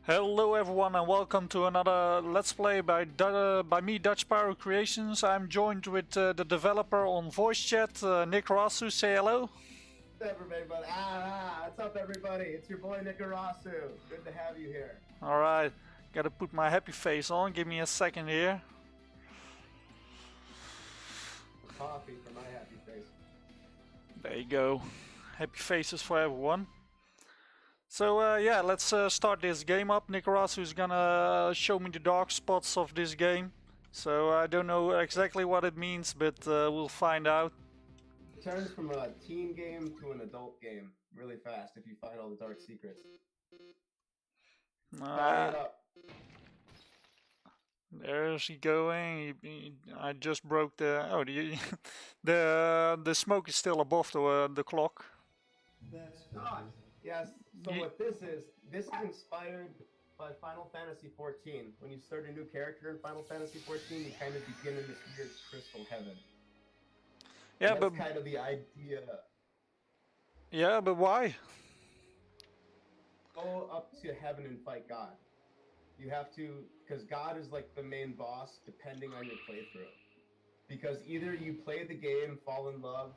Hello everyone and welcome to another Let's Play by me, Dutch Pyro Creations. I'm joined with the developer on voice chat, Nikorasu. Say hello. What's up, everybody? What's up, everybody? It's your boy Nikorasu. Good to have you here. Alright, gotta put my happy face on. Give me a second here. Coffee for my happy face. There you go. Happy faces for everyone. So yeah, let's start this game up. Nikorasu is gonna show me the dark spots of this game. So I don't know exactly what it means, but we'll find out. It turns from a teen game to an adult game really fast if you find all the dark secrets. Fire it up. There's he going. I just broke the. Oh, the smoke is still above the clock. That's God. Yes. So what this is inspired by Final Fantasy XIV. When you start a new character in Final Fantasy XIV, you kind of begin in this weird crystal heaven. Yeah, that's but kind of the idea. Yeah, but why? Go up to heaven and fight God. You have to, because God is like the main boss depending on your playthrough. Because either you play the game, fall in love,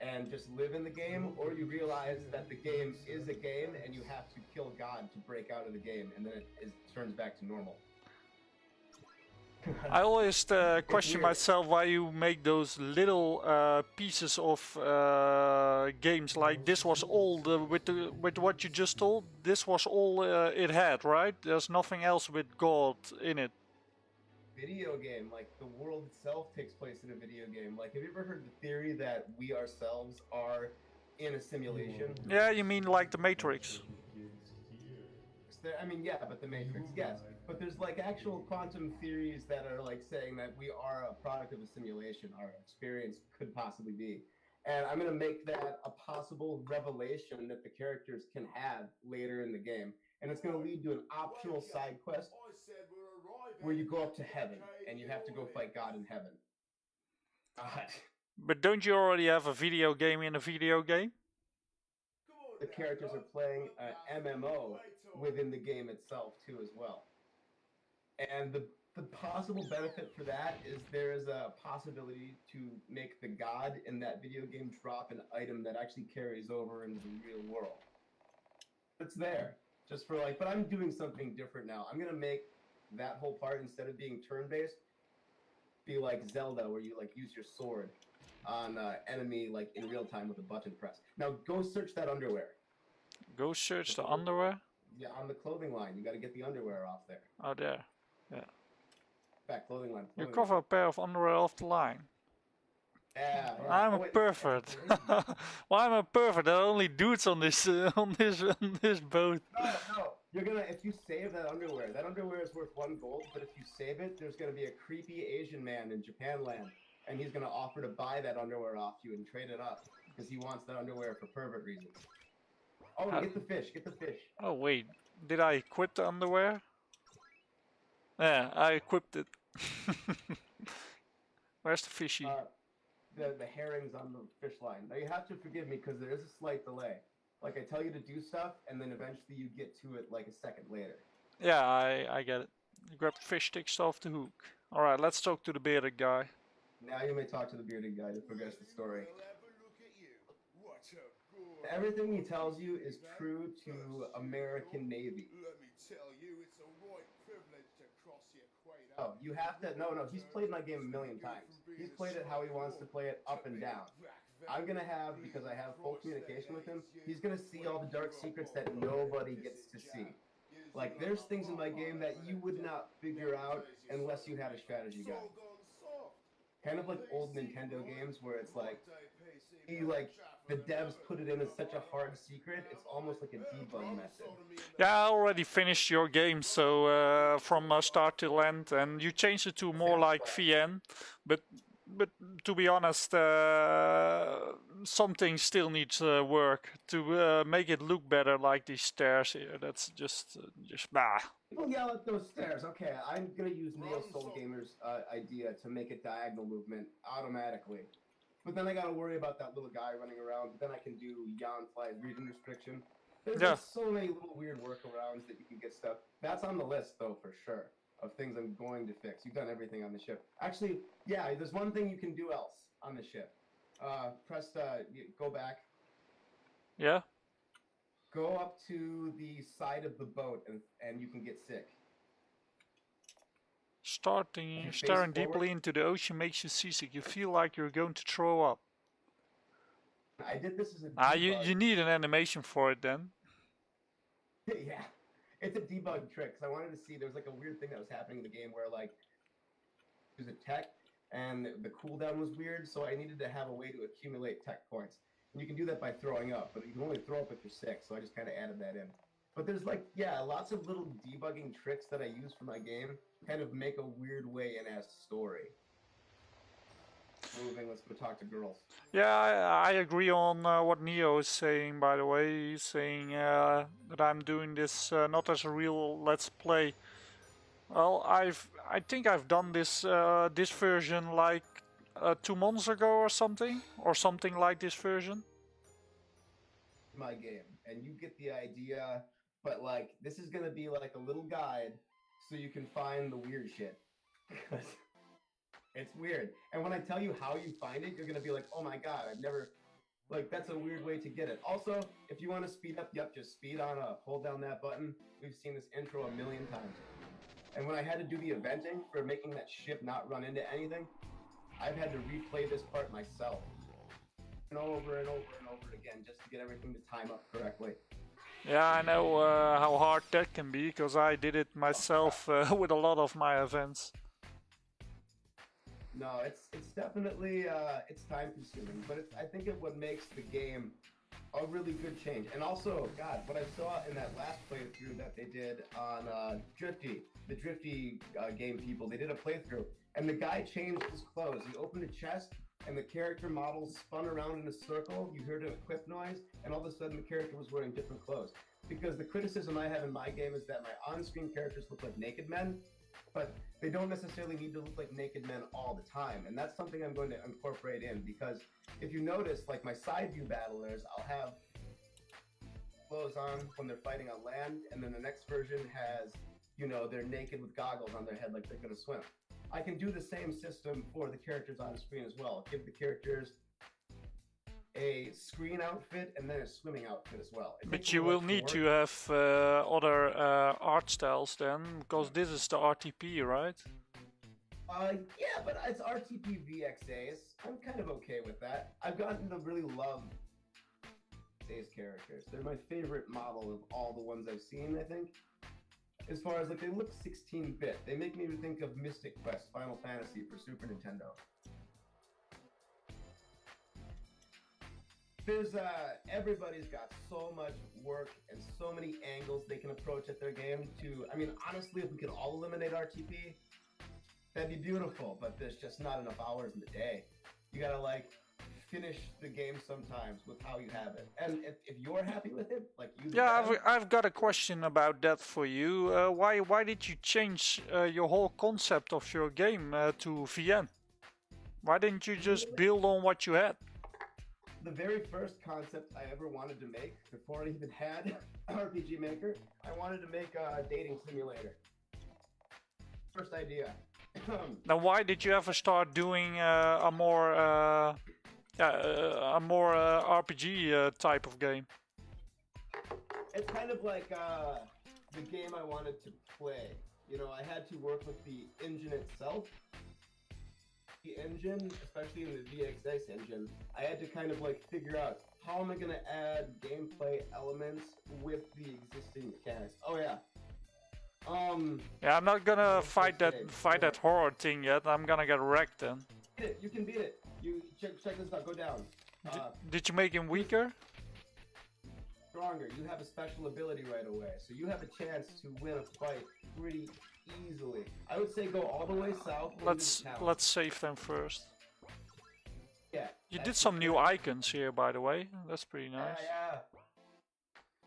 and just live in the game, or you realize that the game is a game and you have to kill God to break out of the game, and then it turns back to normal. I always question myself why you make those little pieces of games. Like this was all with what you just told. This was all it had, right? There's nothing else with God in it. Video game, like the world itself takes place in a video game. Like, have you ever heard the theory that we ourselves are in a simulation? Yeah, you mean like the Matrix? I mean, yeah, but the Matrix, yes. But there's like actual quantum theories that are like saying that we are a product of a simulation. Our experience could possibly be. And I'm going to make that a possible revelation that the characters can have later in the game. And it's going to lead to an optional side quest where you go up to heaven and you have to go fight God in heaven. God. But don't you already have a video game in a video game? The characters are playing an MMO within the game itself too as well. And the possible benefit for that is there is a possibility to make the God in that video game drop an item that actually carries over into the real world. It's there, just for like, but I'm doing something different now. I'm gonna make that whole part, instead of being turn-based, be like Zelda, where you like use your sword on enemy like in real time with a button press. Now go search that underwear. Go search the underwear? Yeah, on the clothing line. You got to get the underwear off there. Oh, there. Yeah. Back, clothing line. You cover a pair of underwear off the line. Yeah. I'm a pervert. Well, I'm a pervert. There are only dudes on this on this boat. No. You're gonna, if you save that underwear is worth 1 gold. But if you save it, there's gonna be a creepy Asian man in Japan land, and he's gonna offer to buy that underwear off you and trade it up because he wants that underwear for pervert reasons. Oh, get the fish. Get the fish. Oh wait, did I equip the underwear? Yeah, I equipped it. Where's the fishy? The herring's on the fish line. Now you have to forgive me because there is a slight delay. Like I tell you to do stuff, and then eventually you get to it like a second later. Yeah, I get it. You grab the fish sticks off the hook. Alright, let's talk to the bearded guy. Now you may talk to the bearded guy to progress the story. Everything he tells you is true to American Navy. Let me tell you, it's a right privilege to cross the equator. Oh, you have to. No, he's played my game a million times. He's played it how he wants to play it, up and down. I'm gonna have, because I have full communication with him, he's gonna see all the dark secrets that nobody gets to see. Like, there's things in my game that you would not figure out unless you had a strategy guide. Kind of like old Nintendo games where it's like, the devs put it in as such a hard secret, it's almost like a debug method. Yeah, I already finished your game, so from start to end, and you changed it to more like VN, but to be honest, something still needs work to make it look better, like these stairs here. That's just bah. People yell at those stairs. Okay, I'm gonna use Neo Soul Gamer's idea to make a diagonal movement automatically. But then I gotta worry about that little guy running around. But then I can do Yon Fly's region restriction. There's Yeah. like so many little weird workarounds that you can get stuff. That's on the list though, for sure, of things I'm going to fix. You've done everything on the ship. Actually, yeah, there's one thing you can do else on the ship. Go back. Yeah. Go up to the side of the boat and you can get sick. Staring face deeply forward. into the ocean makes you seasick. You feel like you're going to throw up. I did this as a Ah, debug. you need an animation for it then. Yeah, it's a debug trick because I wanted to see. There was like a weird thing that was happening in the game where like there's a tech and the cooldown was weird, so I needed to have a way to accumulate tech points. And you can do that by throwing up, but you can only throw up if you're sick, so I just kind of added that in. But there's like, yeah, lots of little debugging tricks that I use for my game, kind of make a weird way in as story. Moving, let's go talk to girls. Yeah, I agree on what Neo is saying, by the way. He's saying that I'm doing this not as a real Let's Play. Well, I think I've done this this version like 2 months ago or something like this version. My game, and you get the idea, but like this is gonna be like a little guide so you can find the weird shit. It's weird, and when I tell you how you find it, you're gonna be like, oh my god, I've never, like, that's a weird way to get it. Also, if you want to speed up, yep, just speed on up, hold down that button. We've seen this intro a million times. And when I had to do the eventing for making that ship not run into anything, I've had to replay this part myself. And over and over and over again just to get everything to time up correctly. Yeah, I know how hard that can be, because I did it myself with a lot of my events. No, it's definitely it's time consuming, but I think it what makes the game a really good change. And also, God, what I saw in that last playthrough that they did on the Drifty game people, they did a playthrough, and the guy changed his clothes. He opened a chest, and the character model spun around in a circle. You heard an equip noise, and all of a sudden the character was wearing different clothes. Because the criticism I have in my game is that my on-screen characters look like naked men, but they don't necessarily need to look like naked men all the time. And that's something I'm going to incorporate in, because if you notice, like my side view battlers, I'll have clothes on when they're fighting on land, and then the next version has, you know, they're naked with goggles on their head like they're going to swim. I can do the same system for the characters on screen as well. Give the characters a screen outfit and then a swimming outfit as well. But you will need to have other art styles then, because this is the RTP, right? Yeah, but it's RTP VXAs. I'm kind of okay with that. I've gotten to really love VXA's characters. They're my favorite model of all the ones I've seen, I think. As far as, like, they look 16-bit. They make me think of Mystic Quest Final Fantasy for Super Nintendo. There's, everybody's got so much work and so many angles they can approach at their game to, I mean, honestly, if we could all eliminate RTP, that'd be beautiful, but there's just not enough hours in the day. You gotta, like, finish the game sometimes with how you have it. And if you're happy with it, like you... Yeah, I've got a question about that for you. Why did you change your whole concept of your game to VN? Why didn't you just build on what you had? The very first concept I ever wanted to make, before I even had RPG Maker, I wanted to make a dating simulator. First idea. Now, why did you ever start doing a more RPG type of game? It's kind of like the game I wanted to play. You know, I had to work with the engine itself. The engine, especially in the VXX engine, I had to kind of like figure out how am I going to add gameplay elements with the existing mechanics. Oh yeah. Yeah, I'm not gonna fight that horror thing yet. I'm gonna get wrecked then. You can beat it. You check this out. Go down. Did you make him weaker? Stronger. You have a special ability right away, so you have a chance to win a fight pretty easily. I would say go all the way south. Let's save them first. Yeah. You did some new icons here, by the way. That's pretty nice. Yeah.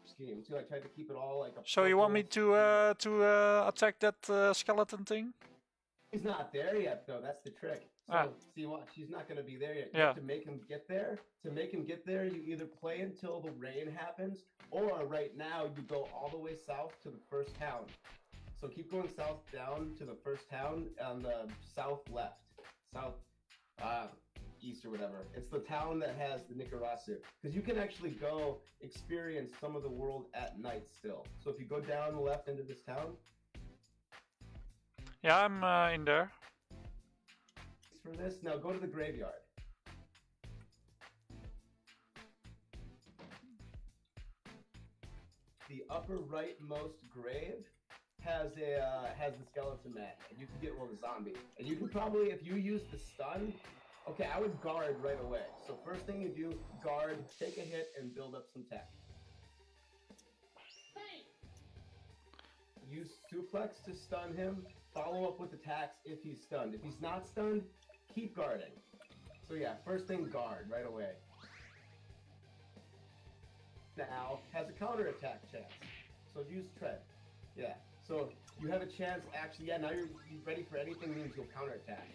Scheme too. I tried to keep it all like a. So you want me to attack that skeleton thing? He's not there yet, though. That's the trick. So see, watch, he's not gonna be there yet. You Yeah. have to make him get there. To make him get there, you either play until the rain happens, or right now you go all the way south to the first town. So keep going south down to the first town on the south left, south east or whatever. It's the town that has the Nikorasu, because you can actually go experience some of the world at night still. So if you go down the left into this town, Yeah, I'm in there. for this, now go to the graveyard. The upper rightmost grave has the skeleton man, and you can get the zombie, and you can probably, if you use the stun, okay, I would guard right away. So first thing you do, guard, take a hit, and build up some tech. Use suplex to stun him. Follow up with attacks if he's stunned. If he's not stunned, keep guarding. So yeah, first thing, guard right away. Now has a counterattack chance, so use tread. Yeah, so you have a chance. Actually, yeah, now you're ready for anything means you'll counterattack.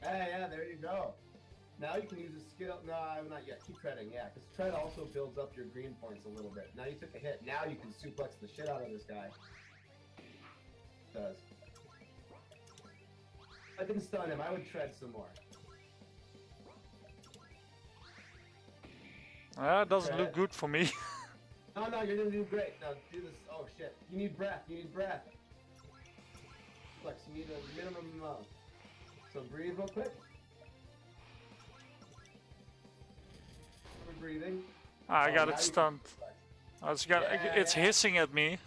Yeah, there you go. Now you can use a skill. No, not yet. Keep treading, yeah, because tread also builds up your green points a little bit. Now you took a hit. Now you can suplex the shit out of this guy. Does. I didn't stun him. I would tread some more. It doesn't look good for me. No, you're gonna do great. Now do this. Oh shit! You need breath. You need breath. Flex. You need a minimum amount. So breathe real quick. We're breathing. I got now it you stunned. It's Yeah. hissing at me.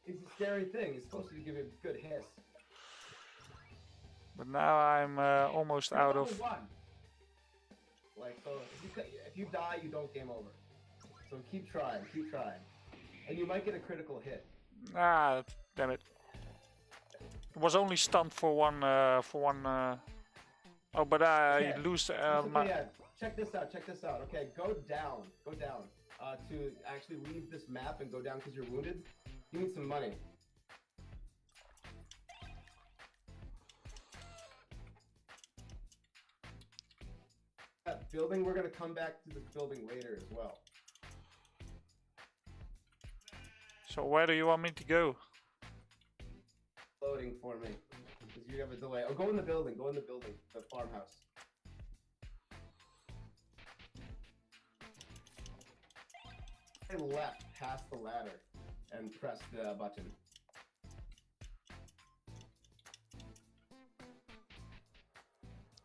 It's a scary thing. It's supposed to give it a good hiss. But now I'm almost You're out level of. 1. Like so, if you die, you don't game over. So keep trying, and you might get a critical hit. Ah, damn it! It was only stunned for one. Oh, but I Okay. lose. Okay, yeah. Check this out. Okay, go down. To actually leave this map and go down because you're wounded. You need some money. That building, we're gonna come back to this building later as well. So where do you want me to go? Loading for me, because you have a delay. Oh, go in the building. The farmhouse. Left past the ladder and press the button.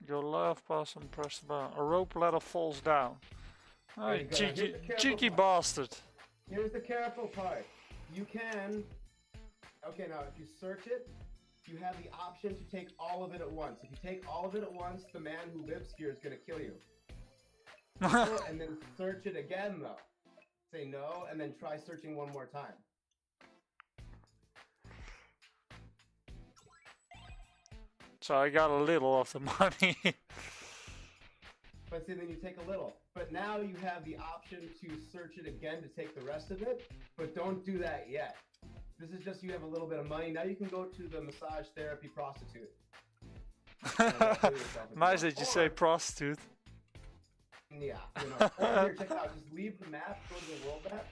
Your left pass and press the button. A rope ladder falls down. Oh, There you go. Here's the careful cheeky part. bastard. Here's the careful part. You can. Okay, now if you search it, you have the option to take all of it at once. If you take all of it at once, the man who lives here is gonna kill you. And then search it again, though. Say no, and then try searching one more time. So I got a little of the money. But see, then you take a little. But now you have the option to search it again to take the rest of it. But don't do that yet. This is just you have a little bit of money. Now you can go to the massage therapy prostitute. Nice that you say prostitute. Yeah, you know. Or here, check it out. Just leave the map, go to the world map,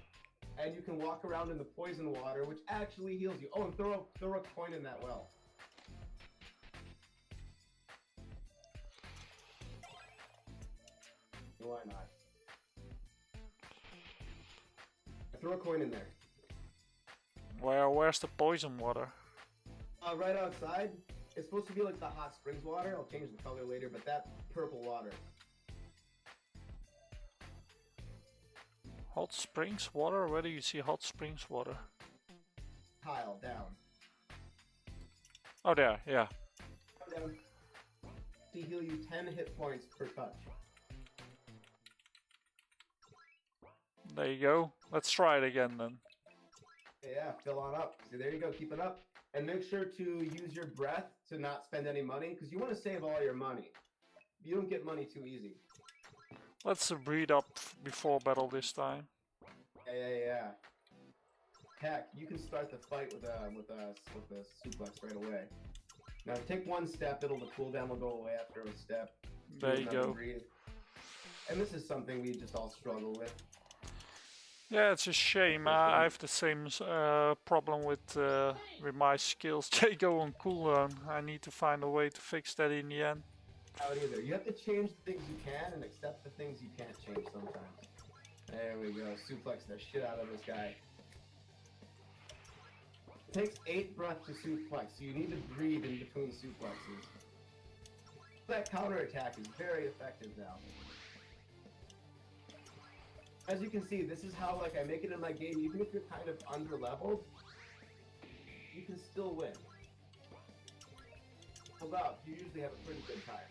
and you can walk around in the poison water, which actually heals you. Oh, and throw a coin in that well. Why not? Throw a coin in there. Where's the poison water? Right outside. It's supposed to be like the hot springs water. I'll change the color later, but that purple water. Hot springs water? Where do you see hot springs water? Tile down. Oh, there, yeah. Go down. To heal you 10 hit points per touch. There you go. Let's try it again then. Yeah, fill on up. See, there you go. Keep it up. And make sure to use your breath to not spend any money, because you want to save all your money. You don't get money too easy. Let's breathe up before battle this time. Yeah. Heck, you can start the fight with a suplex right away. Now take one step, the cooldown will go away after a step. There you Remember, go. breathe. And this is something we just all struggle with. Yeah, it's a shame. I have the same problem with my skills. They go on cooldown. I need to find a way to fix that in the end. Out either. You have to change the things you can and accept the things you can't change sometimes. There we go. Suplex the shit out of this guy. It takes 8 breaths to suplex, so you need to breathe in between suplexes. That counterattack is very effective now. As you can see, this is how like I make it in my game. Even if you're kind of under-leveled, you can still win. Hold up, you usually have a pretty good time.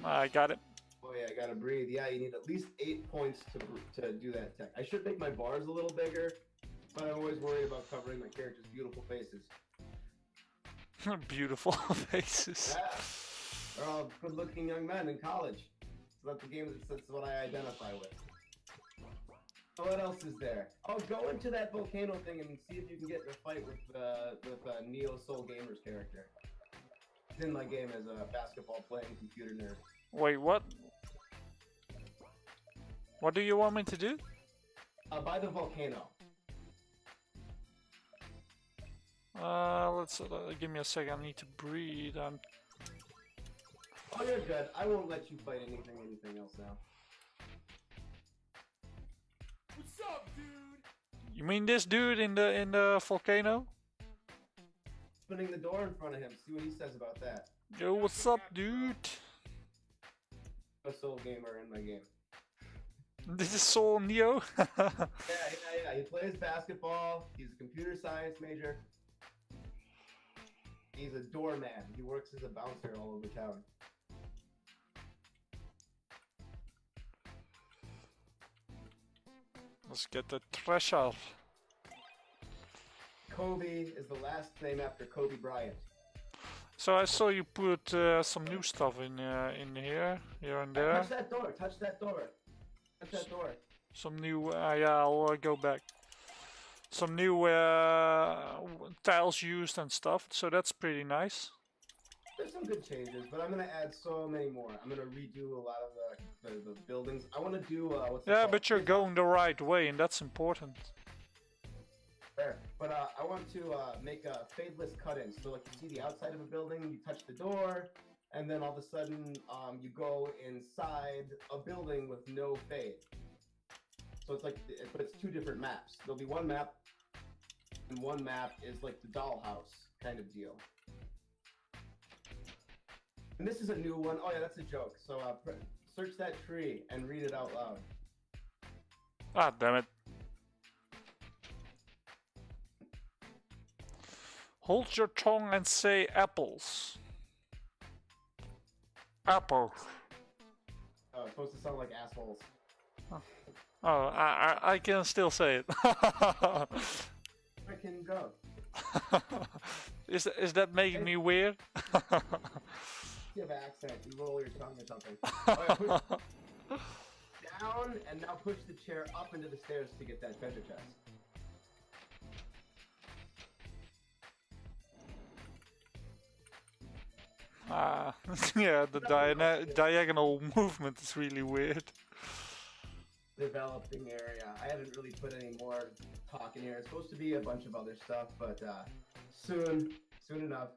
I got it. Oh yeah, I gotta breathe. Yeah, you need at least 8 points to do that tech. I should make my bars a little bigger, but I'm always worried about covering my character's beautiful faces. Beautiful faces. Yeah, they're all good-looking young men in college. So that's the game. That's what I identify with. So what else is there? Oh, go into that volcano thing and see if you can get in a fight with Neo Soul Gamer's character. He's in my game as a basketball-playing computer nerd. Wait, what? What do you want me to do? By the volcano. Let's give me a second. I need to breathe. Oh, you're good. I won't let you fight anything else now. What's up, dude? You mean this dude in the volcano? Opening the door in front of him. See what he says about that. Yo, what's up, dude? A Soul Gamer in my game. This is Soul Neo. Yeah. He plays basketball. He's a computer science major. He's a doorman. He works as a bouncer all over town. Let's get the treasure. Kobe is the last name after Kobe Bryant. So I saw you put some new stuff in here and there. Touch that door. Touch that door. Touch that door. Some new, yeah, I'll go back. Some new tiles used and stuff, so that's pretty nice. There's some good changes, but I'm gonna add so many more. I'm gonna redo a lot of the buildings. I want to do what's it Yeah, called? but you're going the right way, and that's important. Fair. But I want to make a fadeless cut-in. So like you see the outside of a building, you touch the door, and then all of a sudden you go inside a building with no fade. So it's like, but it's 2 different maps. There'll be one map, and one map is like the dollhouse kind of deal. And this is a new one. Oh yeah, that's a joke. So search that tree and read it out loud. Ah, damn it. Hold your tongue and say apples. Apple. Oh, it's supposed to sound like assholes. Oh, I can still say it. Frickin' go. Is that making me weird? You have an accent. You roll your tongue or something. Right, push down and now push the chair up into the stairs to get that treasure chest. Yeah, the diagonal movement is really weird. Developing area. I haven't really put any more talk in here. It's supposed to be a bunch of other stuff, but soon enough.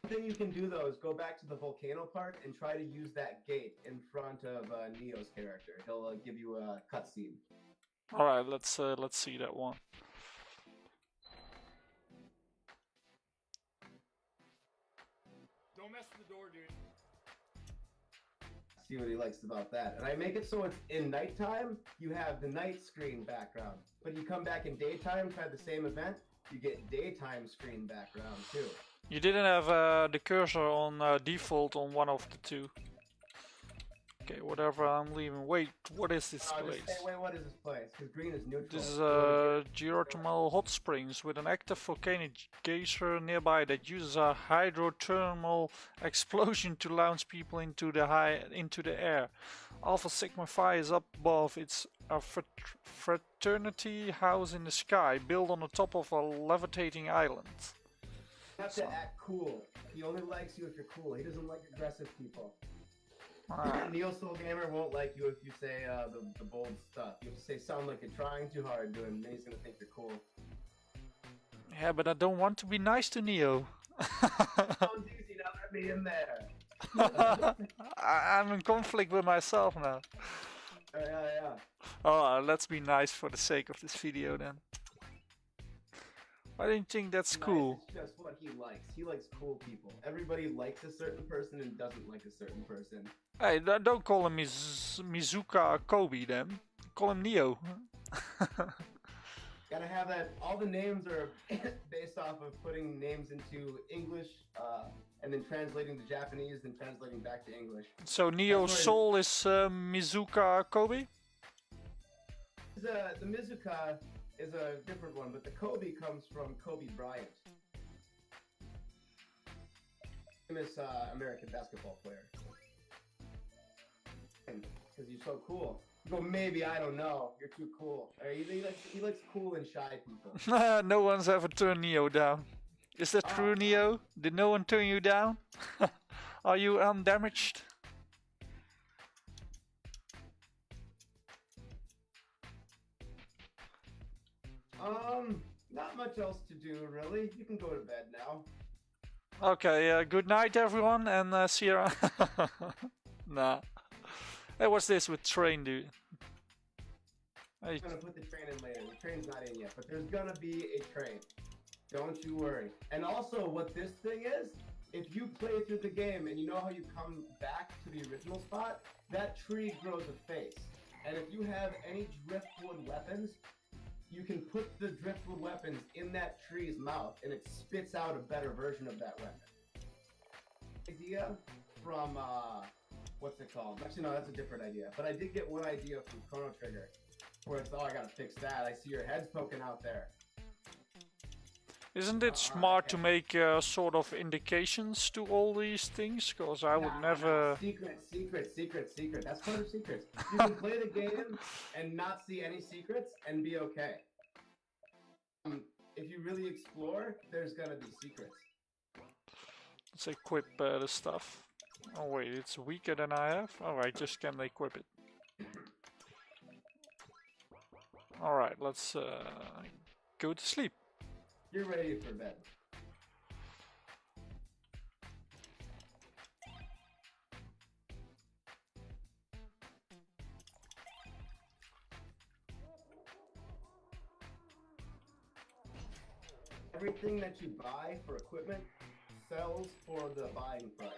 One thing you can do though is go back to the volcano part and try to use that gate in front of Neo's character. He'll give you a cutscene. All right, let's see that one. Don't mess with the door, dude. See what he likes about that. And I make it so it's in nighttime, you have the night screen background. But you come back in daytime, try the same event, you get daytime screen background too. You didn't have the cursor on default on one of the 2. Okay, whatever, I'm leaving. Wait, what is this Just place? say, wait, what is this place? Because green is neutral. This is So geothermal hot springs with an active volcanic geyser nearby that uses a hydrothermal explosion to launch people into the air. Alpha Sigma Phi is up above. It's a fraternity house in the sky, built on the top of a levitating island. you have to act cool. He only likes you if you're cool. He doesn't like aggressive people. Neo Soul Gamer won't like you if you say the bold stuff. You have to say sound like you're trying too hard to him, and then he's gonna think you're cool. Yeah, but I don't want to be nice to Neo. Sounds easy, now let me in there. I'm in conflict with myself now. Yeah. Oh, let's be nice for the sake of this video then. I didn't think that's Nice cool. is just what he likes. He likes cool people. Everybody likes a certain person and doesn't like a certain person. Hey, don't call him Mizuka Kobe then. Call him Neo. Gotta have that. All the names are based off of putting names into English and then translating to Japanese, then translating back to English. So Neo Soul is Mizuka Kobe? The Mizuka is a different one, but the Kobe comes from Kobe Bryant. Famous American basketball player. Because you're so cool. You go, maybe, I don't know. You're too cool. He likes cool and shy people. No one's ever turned Neo down. Is that true, Neo? Did no one turn you down? Are you undamaged? Not much else to do, really. You can go to bed now. Okay, good night everyone, and see you around. Nah. Hey, what's this with train, dude? I'm gonna put the train in later. The train's not in yet, but there's gonna be a train. Don't you worry. And also, what this thing is, if you play through the game and you know how you come back to the original spot, that tree grows a face. And if you have any driftwood weapons, you can put the driftwood weapons in that tree's mouth and it spits out a better version of that weapon. Idea from, what's it called? Actually, no, that's a different idea. But I did get one idea from Chrono Trigger where it's, oh, I gotta fix that. I see your head's poking out there. Isn't it smart to make sort of indications to all these things? Because I would never... Secret. That's part of secrets. You can play the game and not see any secrets and be okay. If you really explore, there's gonna be secrets. Let's equip the stuff. Oh wait, it's weaker than I have? Alright, just can equip it. Alright, let's go to sleep. You're ready for bed. Everything that you buy for equipment sells for the buying price.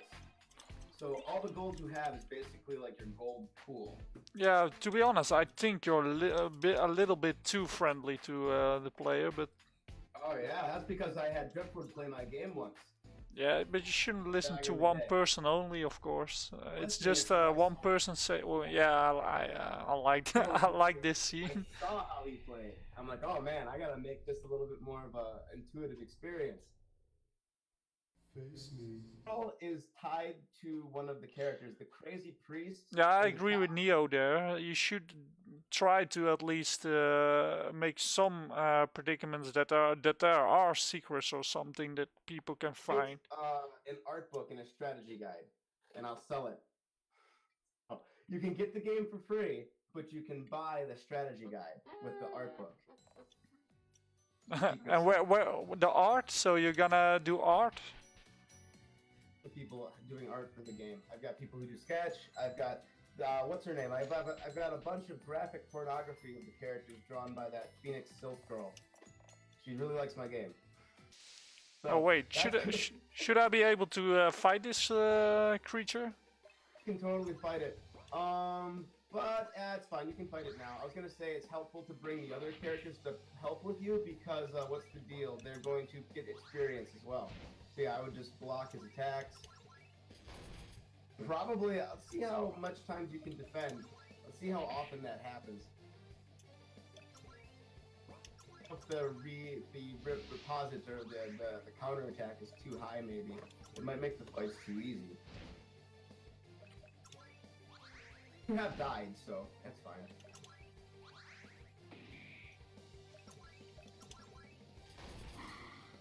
So all the gold you have is basically like your gold pool. Yeah, to be honest, I think you're a little bit too friendly to the player, but... Oh yeah, that's because I had Driftwood play my game once. Yeah, but you shouldn't listen to every one day. person only, of course. It's Listen, just it's one person say, well, yeah, I like I like this scene. I saw how he played. I'm like, oh man, I gotta make this a little bit more of a intuitive experience. Face me. All is tied to one of the characters, the crazy priest. Yeah, I and the agree with cop. Neo there. You should try to at least make some predicaments that there are secrets or something that people can find. It's an art book and a strategy guide, and I'll sell it. Oh, you can get the game for free, but you can buy the strategy guide with the art book. And where the art? So you're gonna do art? People doing art for the game. I've got people who do sketch. I've got what's her name? I've got a bunch of graphic pornography of the characters drawn by that Phoenix Silk girl. She really likes my game. So Oh wait, should I be able to fight this creature? You can totally fight it. But it's fine. You can fight it now. I was gonna say it's helpful to bring the other characters to help with you because what's the deal? They're going to get experience as well. So yeah, I would just block his attacks. Probably. Let's see how much times you can defend. Let's see how often that happens. If the reposit or the counterattack is too high, maybe it might make the fights too easy. You have died, so that's fine.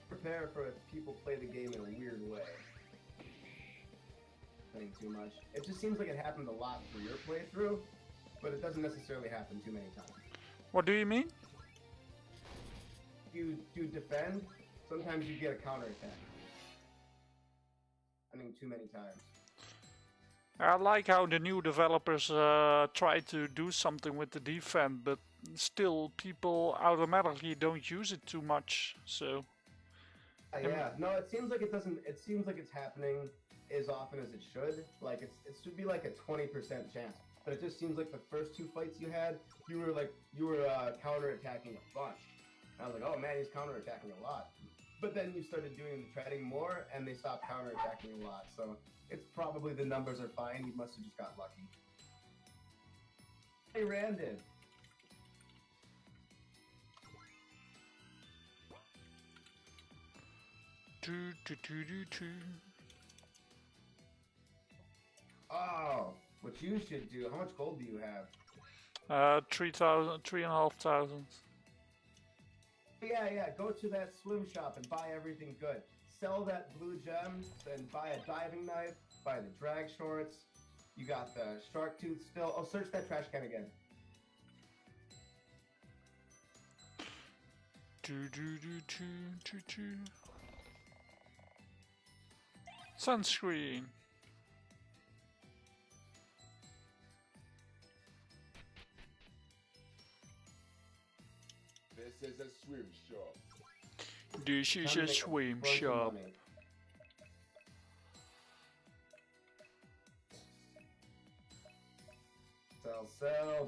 Prepare for if people play the game in a weird way. Playing too much. It just seems like it happened a lot for your playthrough, but it doesn't necessarily happen too many times. What do you mean? You do defend, sometimes you get a counterattack. I think too many times. I like how the new developers try to do something with the defense, but still people automatically don't use it too much. So Yeah, no, it seems like it doesn't. It seems like it's happening as often as it should. Like it should be like a 20% chance, but it just seems like the first two fights you had, you were counterattacking a bunch. And I was like, oh man, he's counterattacking a lot. But then you started doing the treading more, and they stopped counterattacking a lot. So it's probably the numbers are fine. You must have just got lucky. Hey, Randon. Oh, what you should do? How much gold do you have? 3,000, 3,500. Yeah. Go to that swim shop and buy everything good. Sell that blue gem, then buy a diving knife, buy the drag shorts. You got the shark tooth still. Oh, search that trash can again. Sunscreen. This is a swim shop. This is Time to a make swim bunch of shop. money. Sell,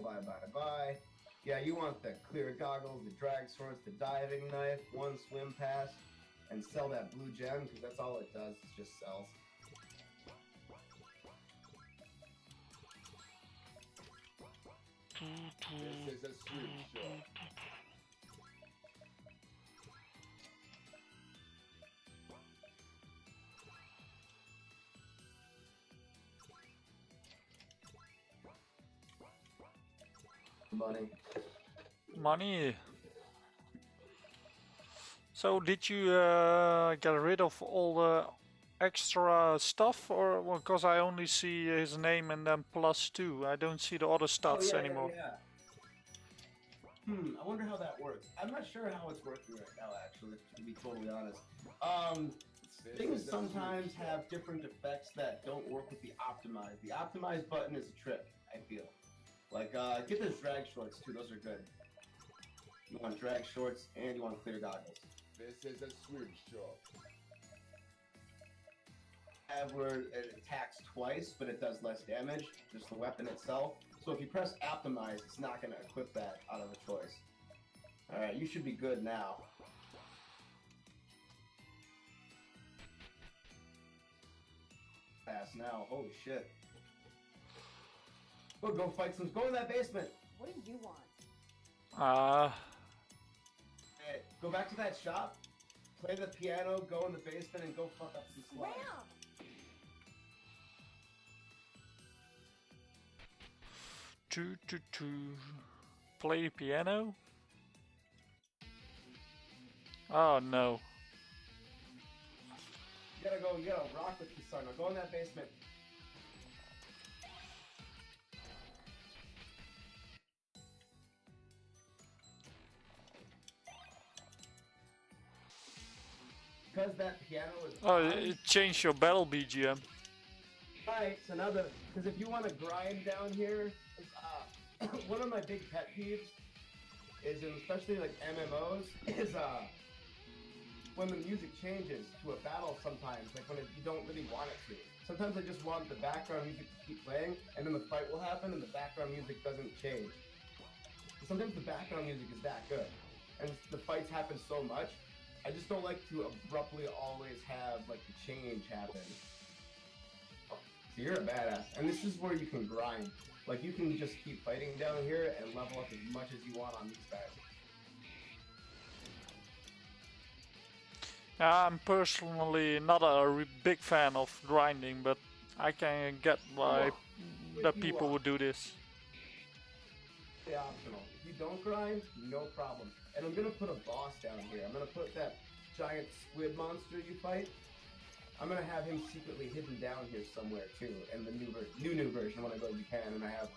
buy. Yeah, you want the clear goggles, the drag swords, the diving knife, one swim pass, and sell that blue gem, because that's all it does, it just sells. This is a swim shop. Money. Money. So did you get rid of all the extra stuff, or because I only see his name and then +2, I don't see the other stats anymore. Yeah. I wonder how that works. I'm not sure how it's working right now, actually, to be totally honest. Things sometimes have different effects that don't work with the optimize. The optimize button is a trick, I feel. Like, get those drag shorts too, those are good. You want drag shorts and you want clear goggles. This is a swim shop. Where it attacks twice, but it does less damage, just the weapon itself. So if you press optimize, it's not going to equip that out of a choice. Alright, you should be good now. Pass now, holy shit. Go fight some, go in that basement! What do you want? Hey, go back to that shop, play the piano, go in the basement, and go fuck up some slime. Play piano? Oh no. You gotta rock with the sun. Now go in that basement. Because that piano is... Oh, it changed your battle BGM. Right, so now because if you want to grind down here, one of my big pet peeves is, especially like MMOs, is when the music changes to a battle sometimes, like when you don't really want it to. Sometimes I just want the background music to keep playing, and then the fight will happen, and the background music doesn't change. Sometimes the background music is that good, and the fights happen so much, I just don't like to abruptly always have like the change happen. So you're a badass. And this is where you can grind. Like, you can just keep fighting down here and level up as much as you want on these guys. I'm personally not a big fan of grinding, but I can get why that people would do this. It's optional. If you don't grind, no problem. And I'm gonna put a boss down here. I'm gonna put that giant squid monster you fight. I'm gonna have him secretly hidden down here somewhere too, in the new version when I go to Japan and I have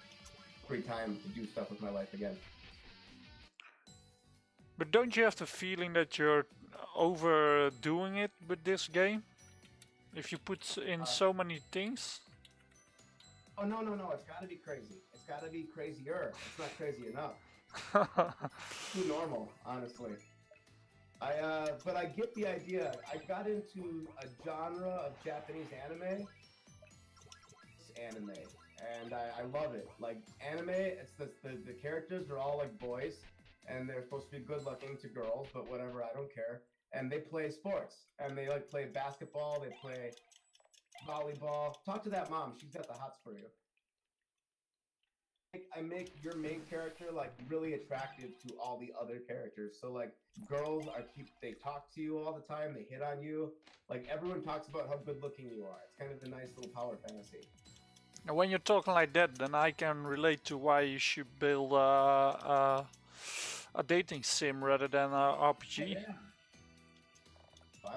free time to do stuff with my life again. But don't you have the feeling that you're overdoing it with this game? If you put in so many things? Oh no, it's gotta be crazy. It's gotta be crazier. It's not crazy enough. Too normal, honestly. But I get the idea. I got into a genre of Japanese anime. It's anime. And I love it. Like, anime, it's the characters are all like boys, and they're supposed to be good looking to girls, but whatever, I don't care. And they play sports. And they like play basketball, they play volleyball. Talk to that mom, she's got the hots for you. I make your main character like really attractive to all the other characters. So like girls they talk to you all the time, they hit on you. Like everyone talks about how good looking you are. It's kind of a nice little power fantasy. And when you're talking like that, then I can relate to why you should build a dating sim rather than a RPG. Yeah.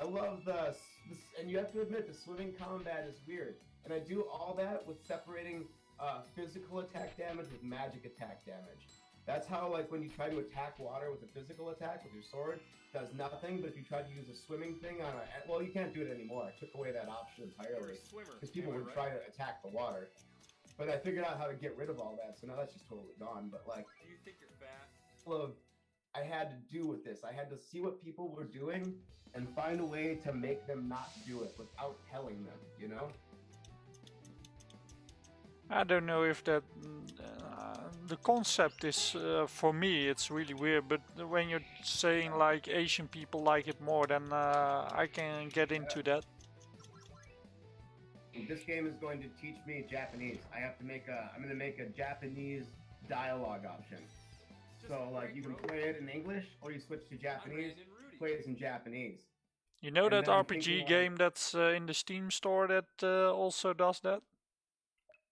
I love and you have to admit the swimming combat is weird. And I do all that with separating physical attack damage with magic attack damage. That's how, like, when you try to attack water with a physical attack with your sword, it does nothing, but if you try to use a swimming thing on well, you can't do it anymore. I took away that option entirely. Because people would try to attack the water. But I figured out how to get rid of all that, so now that's just totally gone. But, like, Do you think you're fast? I had to do with this. I had to see what people were doing and find a way to make them not do it without telling them, you know? I don't know if that the concept is for me it's really weird, but when you're saying like Asian people like it more, then I can get into that. This game is going to teach me Japanese. I'm going to make a Japanese dialogue option. So like you can play it in English or you switch to Japanese, play it in Japanese. You know And that then RPG game that's in the Steam store that also does that?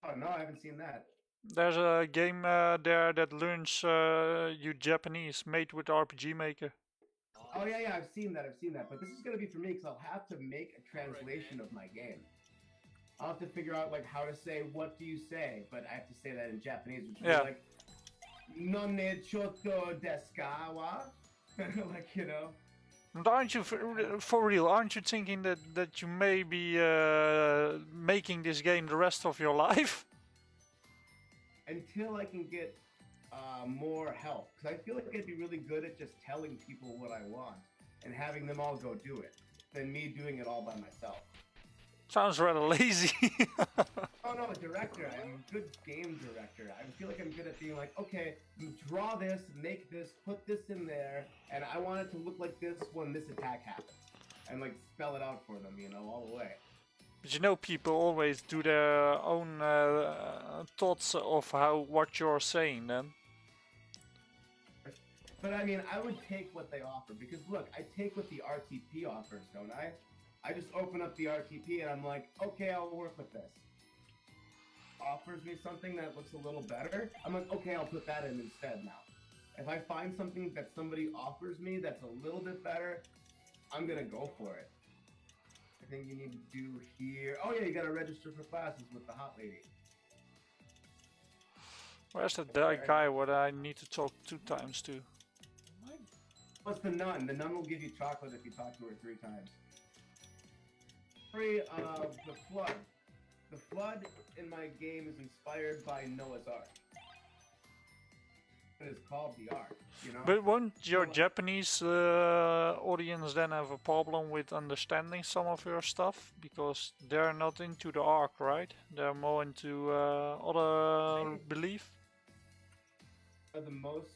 Oh no, I haven't seen that. There's a game there that learns you Japanese, made with RPG Maker. Oh yeah, I've seen that. But this is gonna be for me because I'll have to make a translation of my game. I'll have to figure out like how to say what do you say, but I have to say that in Japanese, which is like "Non ne choto desu ka wa?" Like, you know. And aren't you, for real, aren't you thinking that you may be making this game the rest of your life? Until I can get more help. Because I feel like I'd be really good at just telling people what I want and having them all go do it than me doing it all by myself. Sounds rather lazy. Oh no, director. I'm a good game director. I feel like I'm good at being like, okay, draw this, make this, put this in there, and I want it to look like this when this attack happens. And like spell it out for them, you know, all the way. But you know, people always do their own thoughts of what you're saying then. But I mean, I would take what they offer, because look, I take what the RTP offers, don't I? I just open up the RTP and I'm like, okay, I'll work with this. Offers me something that looks a little better, I'm like, okay, I'll put that in instead now. If I find something that somebody offers me that's a little bit better, I'm gonna go for it. I think you need to do here. Oh yeah, you gotta register for classes with the hot lady. Where's that guy what I need to talk 2 times to? What's the nun? The nun will give you chocolate if you talk to her 3 times. Story of the flood. The flood in my game is inspired by Noah's Ark. It is called the Ark, you know? But won't your Japanese audience then have a problem with understanding some of your stuff? Because they're not into the Ark, right? They're more into other belief? We're the most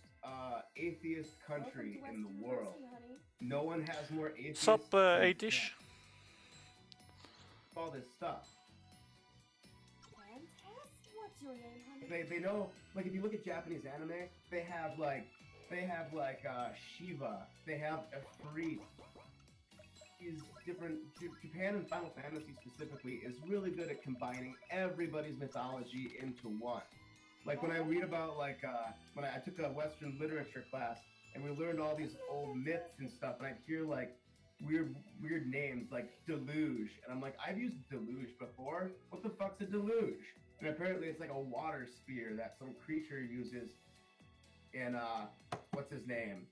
atheist country in the world. No one has more atheists. Sup, 8ish? All this stuff. They know, like, if you look at Japanese anime, they have like Shiva, they have Ifrit. These different Japan and Final Fantasy specifically is really good at combining everybody's mythology into one. Like when I read about when I took a Western literature class and we learned all these old myths and stuff, and I'd hear like weird names like deluge, and I'm like, I've used deluge before. What the fuck's a deluge? And apparently it's like a water spear that some creature uses in what's his name?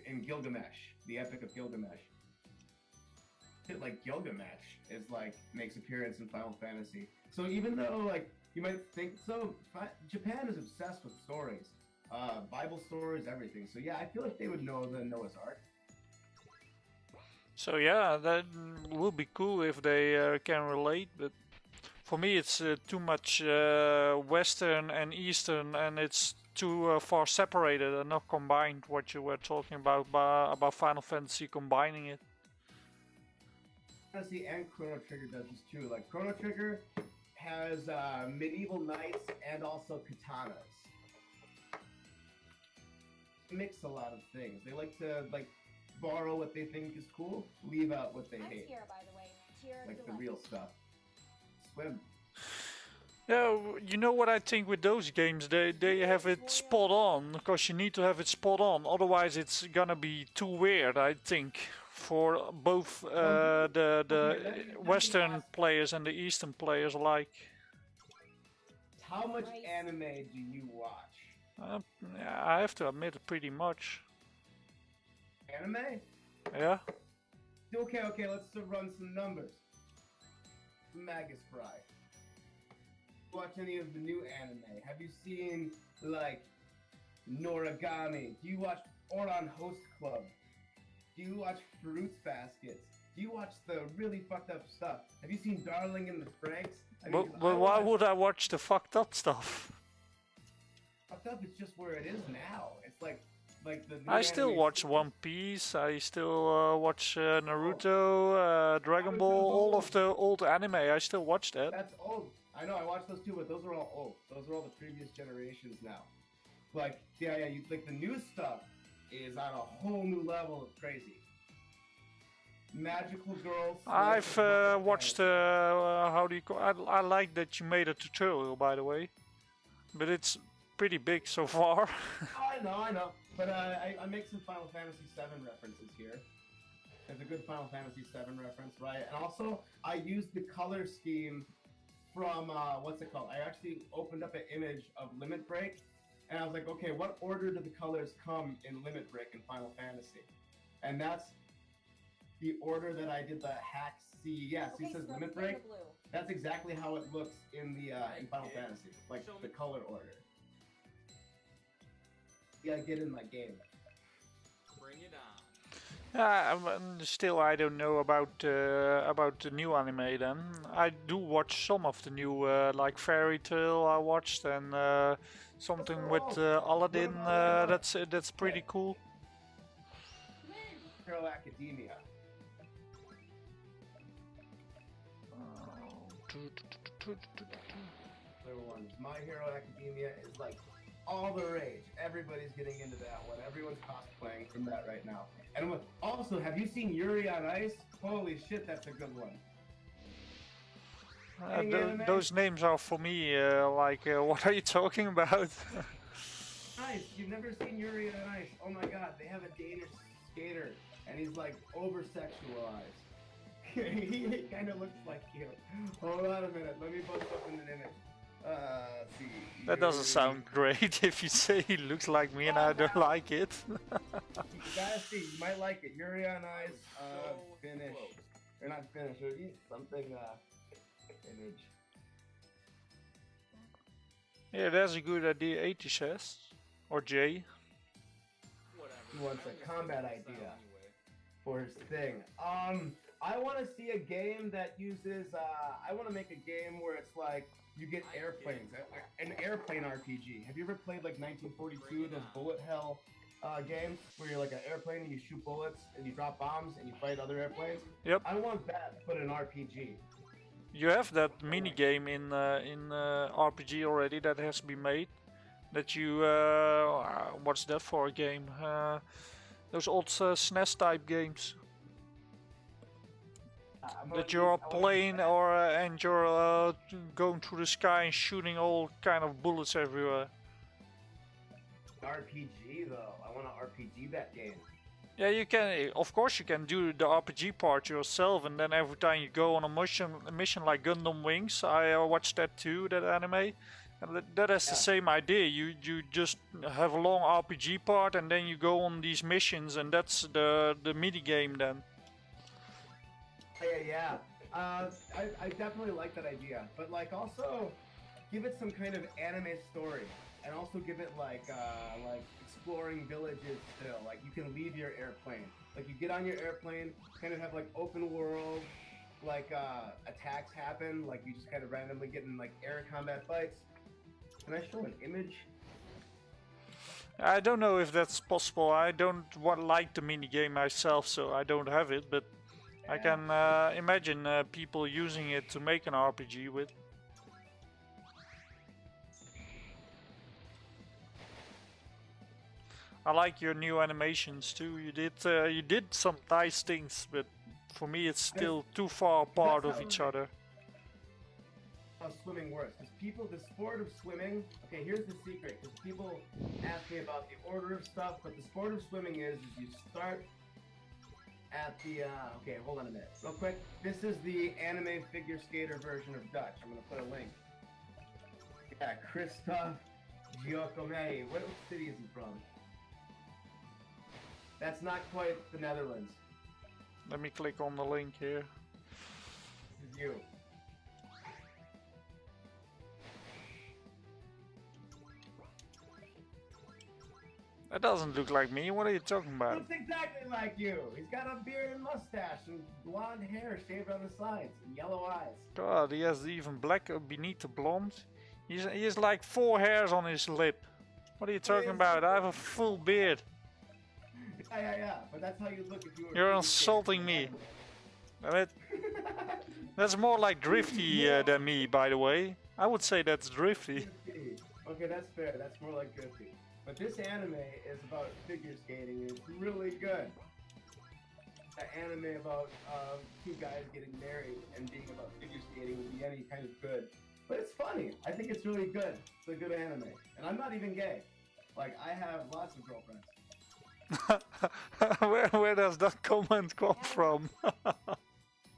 In Gilgamesh, the Epic of Gilgamesh. Shit like Gilgamesh is like makes appearance in Final Fantasy. So even though like you might think so, Japan is obsessed with stories, Bible stories, everything. So yeah, I feel like they would know the Noah's Ark. So yeah, that would be cool if they can relate, but for me it's too much Western and Eastern, and it's too far separated and not combined. What you were talking about Final Fantasy combining it. Fantasy and Chrono Trigger does this too. Like Chrono Trigger has medieval knights and also katanas. Mix a lot of things. They like to borrow what they think is cool, leave out what they hate. Tira, by the way. Tira Like the real stuff. Swim. Yeah, you know what I think with those games, they have it spot on, because you need to have it spot on, otherwise it's gonna be too weird, I think, for both the Western players and the Eastern players alike. How much anime do you watch? I have to admit, pretty much. Anime? Yeah? Okay, let's run some numbers. Magus Fry. Watch any of the new anime? Have you seen like Noragami? Do you watch Oran Host Club? Do you watch Fruits Baskets? Do you watch the really fucked up stuff? Have you seen Darling in the Franxx? But why would I watch the fucked up stuff? Fucked up is just where it is now. It's like the. I still watch One Piece. I still watch Naruto, Dragon Ball, all of the old anime. I still watch that. That's old. I know, I watched those too, but those are all old. Those are all the previous generations now. Like, yeah, like the new stuff is on a whole new level of crazy. Magical Girls. I've watched, how do you call I like that you made a tutorial, by the way. But it's pretty big so far. I know. But I make some Final Fantasy VII references here. There's a good Final Fantasy VII reference, right? And also, I used the color scheme from, what's it called? I actually opened up an image of Limit Break, and I was like, okay, what order do the colors come in Limit Break in Final Fantasy? And that's the order that I did the hack C. Yeah, see, it says Limit Break. That's exactly how it looks in the in Final Fantasy, like the color order. You gotta get in my game. Bring it on. Still, I don't know about the new anime. Then I do watch some of the new, like Fairy Tail. I watched, and something with Aladdin. That's pretty cool. Hero Academia. Everyone's My Hero Academia is like all the rage. Everybody's getting into that one. Everyone's cosplaying from that right now. And also, have you seen Yuri on Ice? Holy shit, that's a good one. Those names are for me what are you talking about? Nice, you've never seen Yuri on Ice? Oh my god, they have a Danish skater, and he's like over-sexualized. He kind of looks like you. Hold on a minute, let me post up in an image. Let's see. That doesn't sound great if you say he looks like me and I don't like it. You gotta see, you might like it. Yuri on Ice, Finnish. Or not Finnish, or something, image. Yeah, that's a good idea, 80 says. Or Jay. He wants a combat idea for his thing. I want to see a game that uses, I want to make a game where it's like, you get airplanes, an airplane RPG. Have you ever played like 1942, those bullet hell games, where you're like an airplane and you shoot bullets and you drop bombs and you fight other airplanes? Yep. I want that, but an RPG. You have that mini game in RPG already that has been made. That you what's that for a game? Those old SNES type games that you're playing, or and you're going through the sky and shooting all kind of bullets everywhere. RPG though. I want to RPG that game. Yeah, you can. Of course, you can do the RPG part yourself, and then every time you go on a mission like Gundam Wings, I watched that too, that anime. And that is the same idea. You just have a long RPG part, and then you go on these missions, and that's the mini game then. Yeah. I definitely like that idea, but like also give it some kind of anime story, and also give it like exploring villages still. Like you can leave your airplane. Like you get on your airplane, kind of have like open world, like attacks happen. Like you just kind of randomly get in like air combat fights. Can I show an image? I don't know if that's possible. I don't like the mini game myself, so I don't have it. But I can imagine people using it to make an RPG with. I like your new animations too. You did some nice things, but for me it's still too far apart of each other. How swimming works? Because the sport of swimming. Okay, here's the secret. Because people ask me about the order of stuff, but the sport of swimming is you start at the. Okay, hold on a minute, real quick. This is the anime figure skater version of Dutch. I'm gonna put a link. Yeah, Christoph Giacometti. What city is he from? That's not quite the Netherlands. Let me click on the link here. This is you. That doesn't look like me. What are you talking about? Looks exactly like you. He's got a beard and mustache and blonde hair shaved on the sides and yellow eyes. God, he has even black beneath the blonde. He has like 4 hairs on his lip. What are you talking about? I have a full beard. Yeah. But that's how you look if you were. You're insulting me. That's more like Drifty than me, by the way. I would say that's Drifty. Okay, that's fair. That's more like Drifty. But this anime is about figure skating. It's really good. An anime about 2 guys getting married and being about figure skating would be any kind of good. But it's funny. I think it's really good. It's a good anime. And I'm not even gay. Like, I have lots of girlfriends. Where does that comment come from?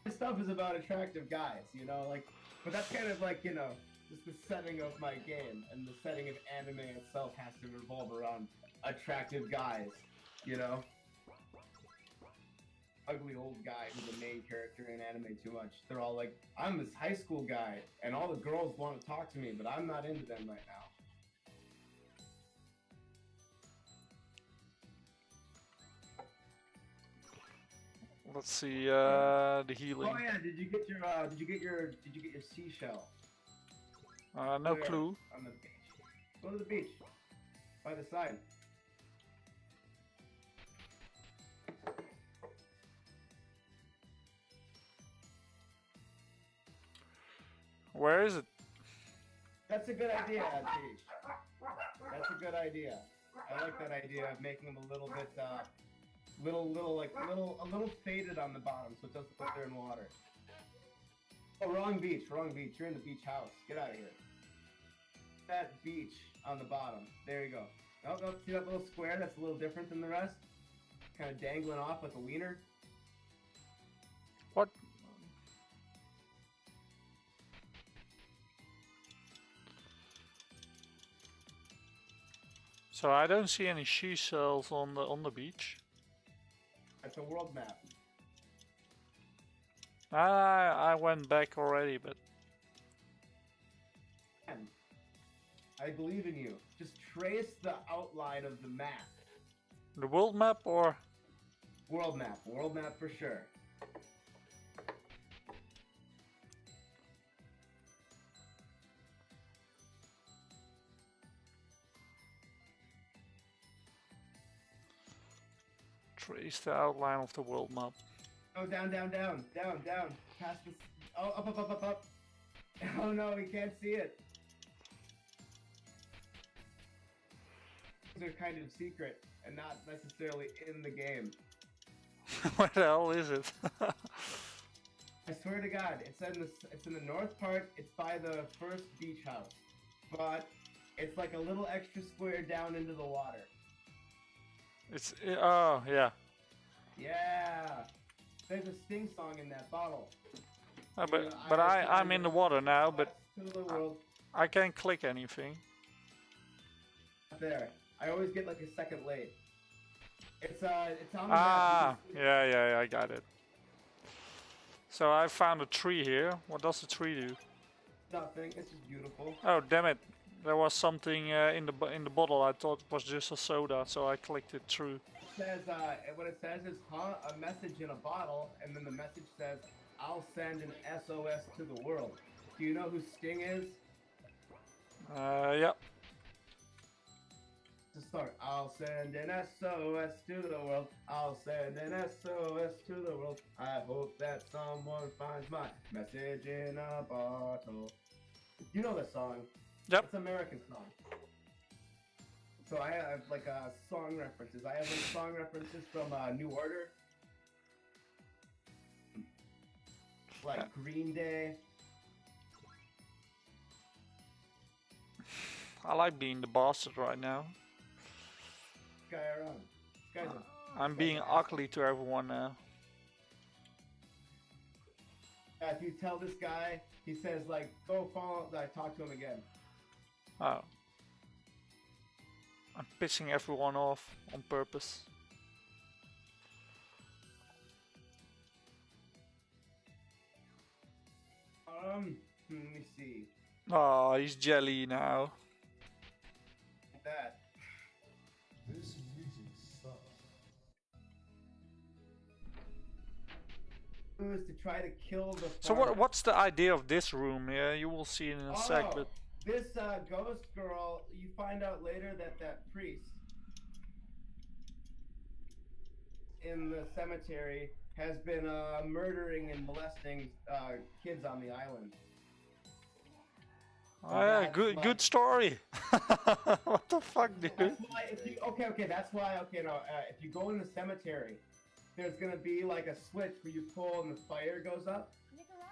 This stuff is about attractive guys, you know? Like, but that's kind of like, you know, just the setting of my game, and the setting of anime itself has to revolve around attractive guys, you know? Ugly old guy who's the main character in anime too much. They're all like, I'm this high school guy, and all the girls want to talk to me, but I'm not into them right now. Let's see the healing. Oh yeah, did you get your seashell? No clue. On the beach. Go to the beach. By the side. Where is it? That's a good idea, Atish. That's a good idea. I like that idea of making them a little bit, a little faded on the bottom, so it doesn't put there in water. Oh, wrong beach. You're in the beach house. Get out of here. That beach on the bottom. There you go. Oh, see that little square? That's a little different than the rest. Kind of dangling off like a wiener. What? So I don't see any seashells on the beach. That's a world map. I went back already, but I believe in you. Just trace the outline of the map. the world map or World map for sure. trace the outline of the world map. Oh, down. Past this, Oh, up, up, up, up, up. Oh no, we can't see it. These are kind of secret and not necessarily in the game. What the hell is it? I swear to God, it's in the north part. It's by the first beach house, but it's like a little extra square down into the water. It's oh yeah. Yeah, there's a Sting song in that bottle. But I'm in the water now, but To the world. I can't click anything. There, I always get like a second late. It's on the Ah, map. You can see- yeah, I got it. So I found a tree here. What does the tree do? Nothing. It's just beautiful. Oh damn it! There was something in the bottle. I thought it was just a soda, so I clicked it through. It says what it says is a message in a bottle, and then the message says, "I'll send an SOS to the world." Do you know who Sting is? Yeah. To start, I'll send an SOS to the world. I'll send an SOS to the world. I hope that someone finds my message in a bottle. You know the song. Yep. It's an American song. So I have like song references. I have like song references from New Order. Like Green Day. I like being the bastard right now. Guy around. This guy's I'm being ugly to everyone now. if you tell this guy, he says like, go follow, talk to him again. Oh. I'm pissing everyone off on purpose. Let me see. Oh, he's jelly now. Like that. This music sucks. It was to try to kill the So farmer. what's the idea of this room? Yeah, you will see it in a sec, but This ghost girl, you find out later that that priest in the cemetery has been murdering and molesting kids on the island. oh, yeah, that's good like- good story. What the fuck, dude? That's why if you, that's why, if you go in the cemetery, there's gonna be like a switch where you pull and the fire goes up.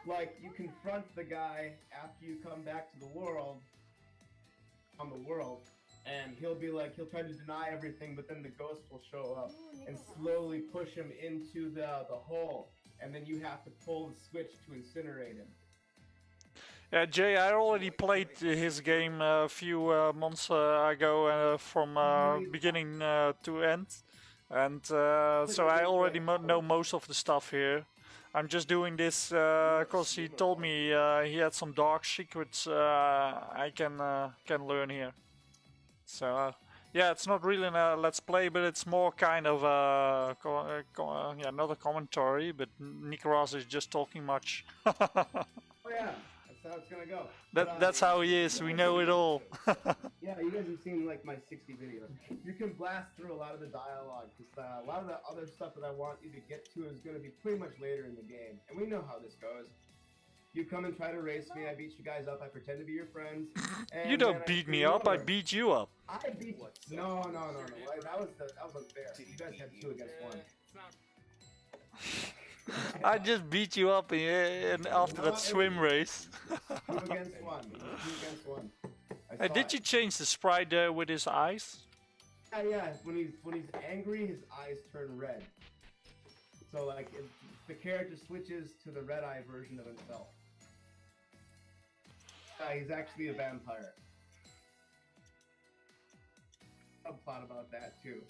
Like, you confront the guy after you come back to the world, and he'll be like, he'll try to deny everything, but then the ghost will show up and slowly push him into the hole, and then you have to pull the switch to incinerate him. Yeah, Jay, I already played his game a few months ago from beginning to end. And so I already know most of the stuff here. I'm just doing this because he told me he had some dark secrets I can learn here. So yeah, it's not really a let's play, but it's more kind of yeah, not a commentary. But Nikorasu is just talking much. Oh yeah, that's how it's gonna go. That's how he is. We know it all. Yeah, you guys have seen like my 60 videos. You can blast through a lot of the dialogue because a lot of the other stuff that I want you to get to is going to be pretty much later in the game, and we know how this goes. You come and try to race me, I beat you guys up, I pretend to be your friends. And You then don't I beat screw me you up. I over. beat you up. I beat you. No. That was unfair. You guys had 2 against 1. I just beat you up after that swim race. 2 against 1. 2 against 1. I Hey, saw did it. you change the sprite there with his eyes? Yeah. When he's angry, his eyes turn red. So like the character switches to the red eye version of himself. He's actually a vampire. I've thought about that too.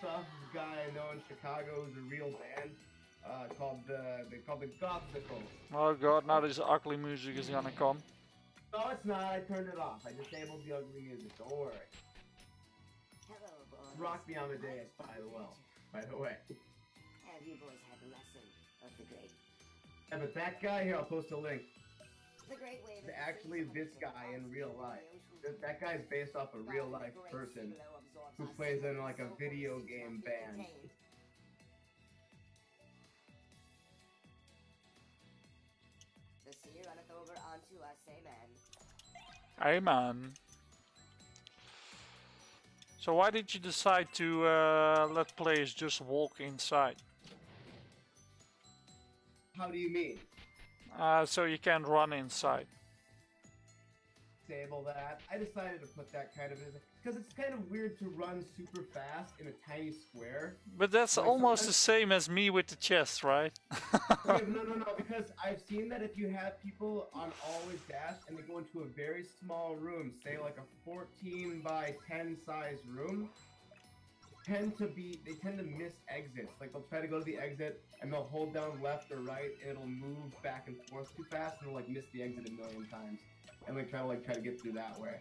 Some guy I know in Chicago is a real band called the Gothsicles. Oh god, now this ugly music is gonna come. No, it's not. I turned it off. I disabled the ugly music. Don't worry. Hello, boys. It's Rock Me on the Dais, by the way. Have you boys had the lesson of the great? Yeah, but that guy here, I'll post a link. The great way It's actually this guy in real life. That guy's based off a real life person who plays in like a video game band. to us, amen. Hey man. So why did you decide to let players just walk inside? How do you mean? So you can't run inside. Disable that. I decided to put that kind of because it's kind of weird to run super fast in a tiny square. But that's Like almost the sometimes- same as me with the chest, right? Okay, no, because I've seen that if you have people on always dash and they go into a very small room, say like a 14 by 10 size room, they tend to miss exits. Like they'll try to go to the exit and they'll hold down left or right and it'll move back and forth too fast and they'll like miss the exit a million times. And like try to get through that way.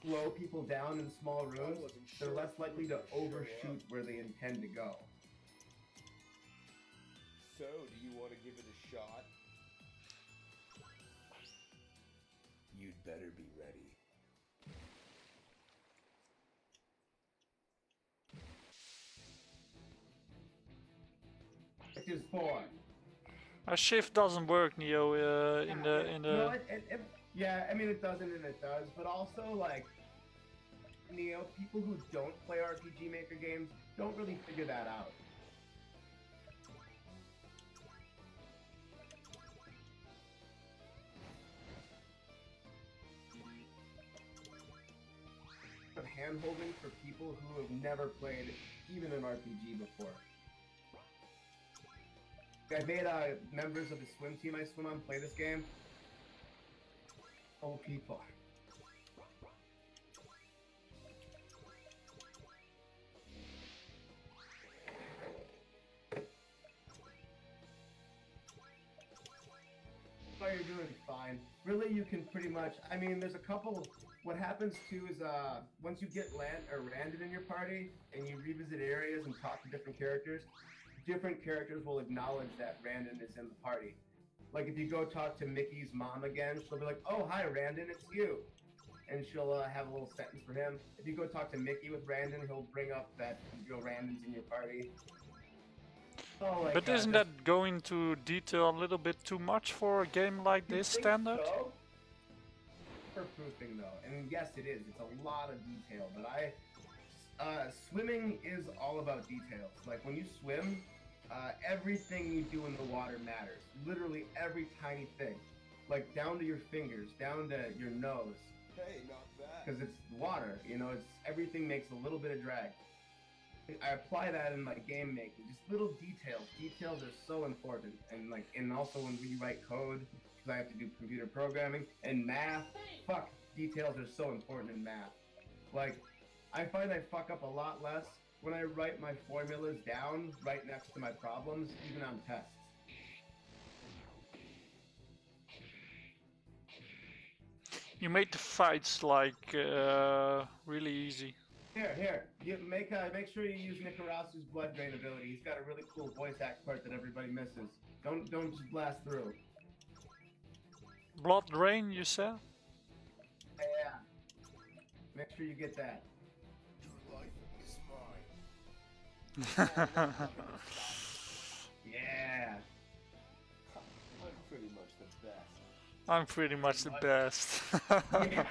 Slow people down in small rooms, they're less likely to overshoot where they intend to go. So, do you want to give it a shot? You'd better be ready. Which is 4. Our shift doesn't work, Neo, in the... No, yeah, I mean it doesn't and it does, but also like Neo, people who don't play RPG Maker games don't really figure that out. Hand-holding for people who have never played even an RPG before. I made members of the swim team I swim on play this game. Oh, people. Oh, you're doing fine. Really, you can pretty much. I mean, there's a couple. What happens too is once you get Randon in your party and you revisit areas and talk to different characters will acknowledge that Randon is in the party. Like if you go talk to Mickey's mom again, she'll be like, "Oh, hi, Randon, it's you," and she'll have a little sentence for him. If you go talk to Mickey with Randon, he'll bring up that Randon's in your party. Oh, like, But isn't that going to detail a little bit too much for a game like this standard? So? For proofing though, and yes, it is. It's a lot of detail, but swimming is all about details. Like when you swim, everything you do in the water matters. Literally every tiny thing, like down to your fingers, down to your nose. Hey, not bad. Because it's water, you know. It's everything makes a little bit of drag. I apply that in my game making, just little details. Details are so important, and also when we write code, because I have to do computer programming and math. Fuck, details are so important in math. Like, I find I fuck up a lot less when I write my formulas down right next to my problems, even on tests. You made the fights like really easy. Here. You make sure you use Nikorasu's blood drain ability. He's got a really cool voice act part that everybody misses. Don't just blast through. Blood drain, you said? Yeah. Make sure you get that. Your life is mine. Yeah. I'm pretty much the best. I'm pretty much the best. Yeah.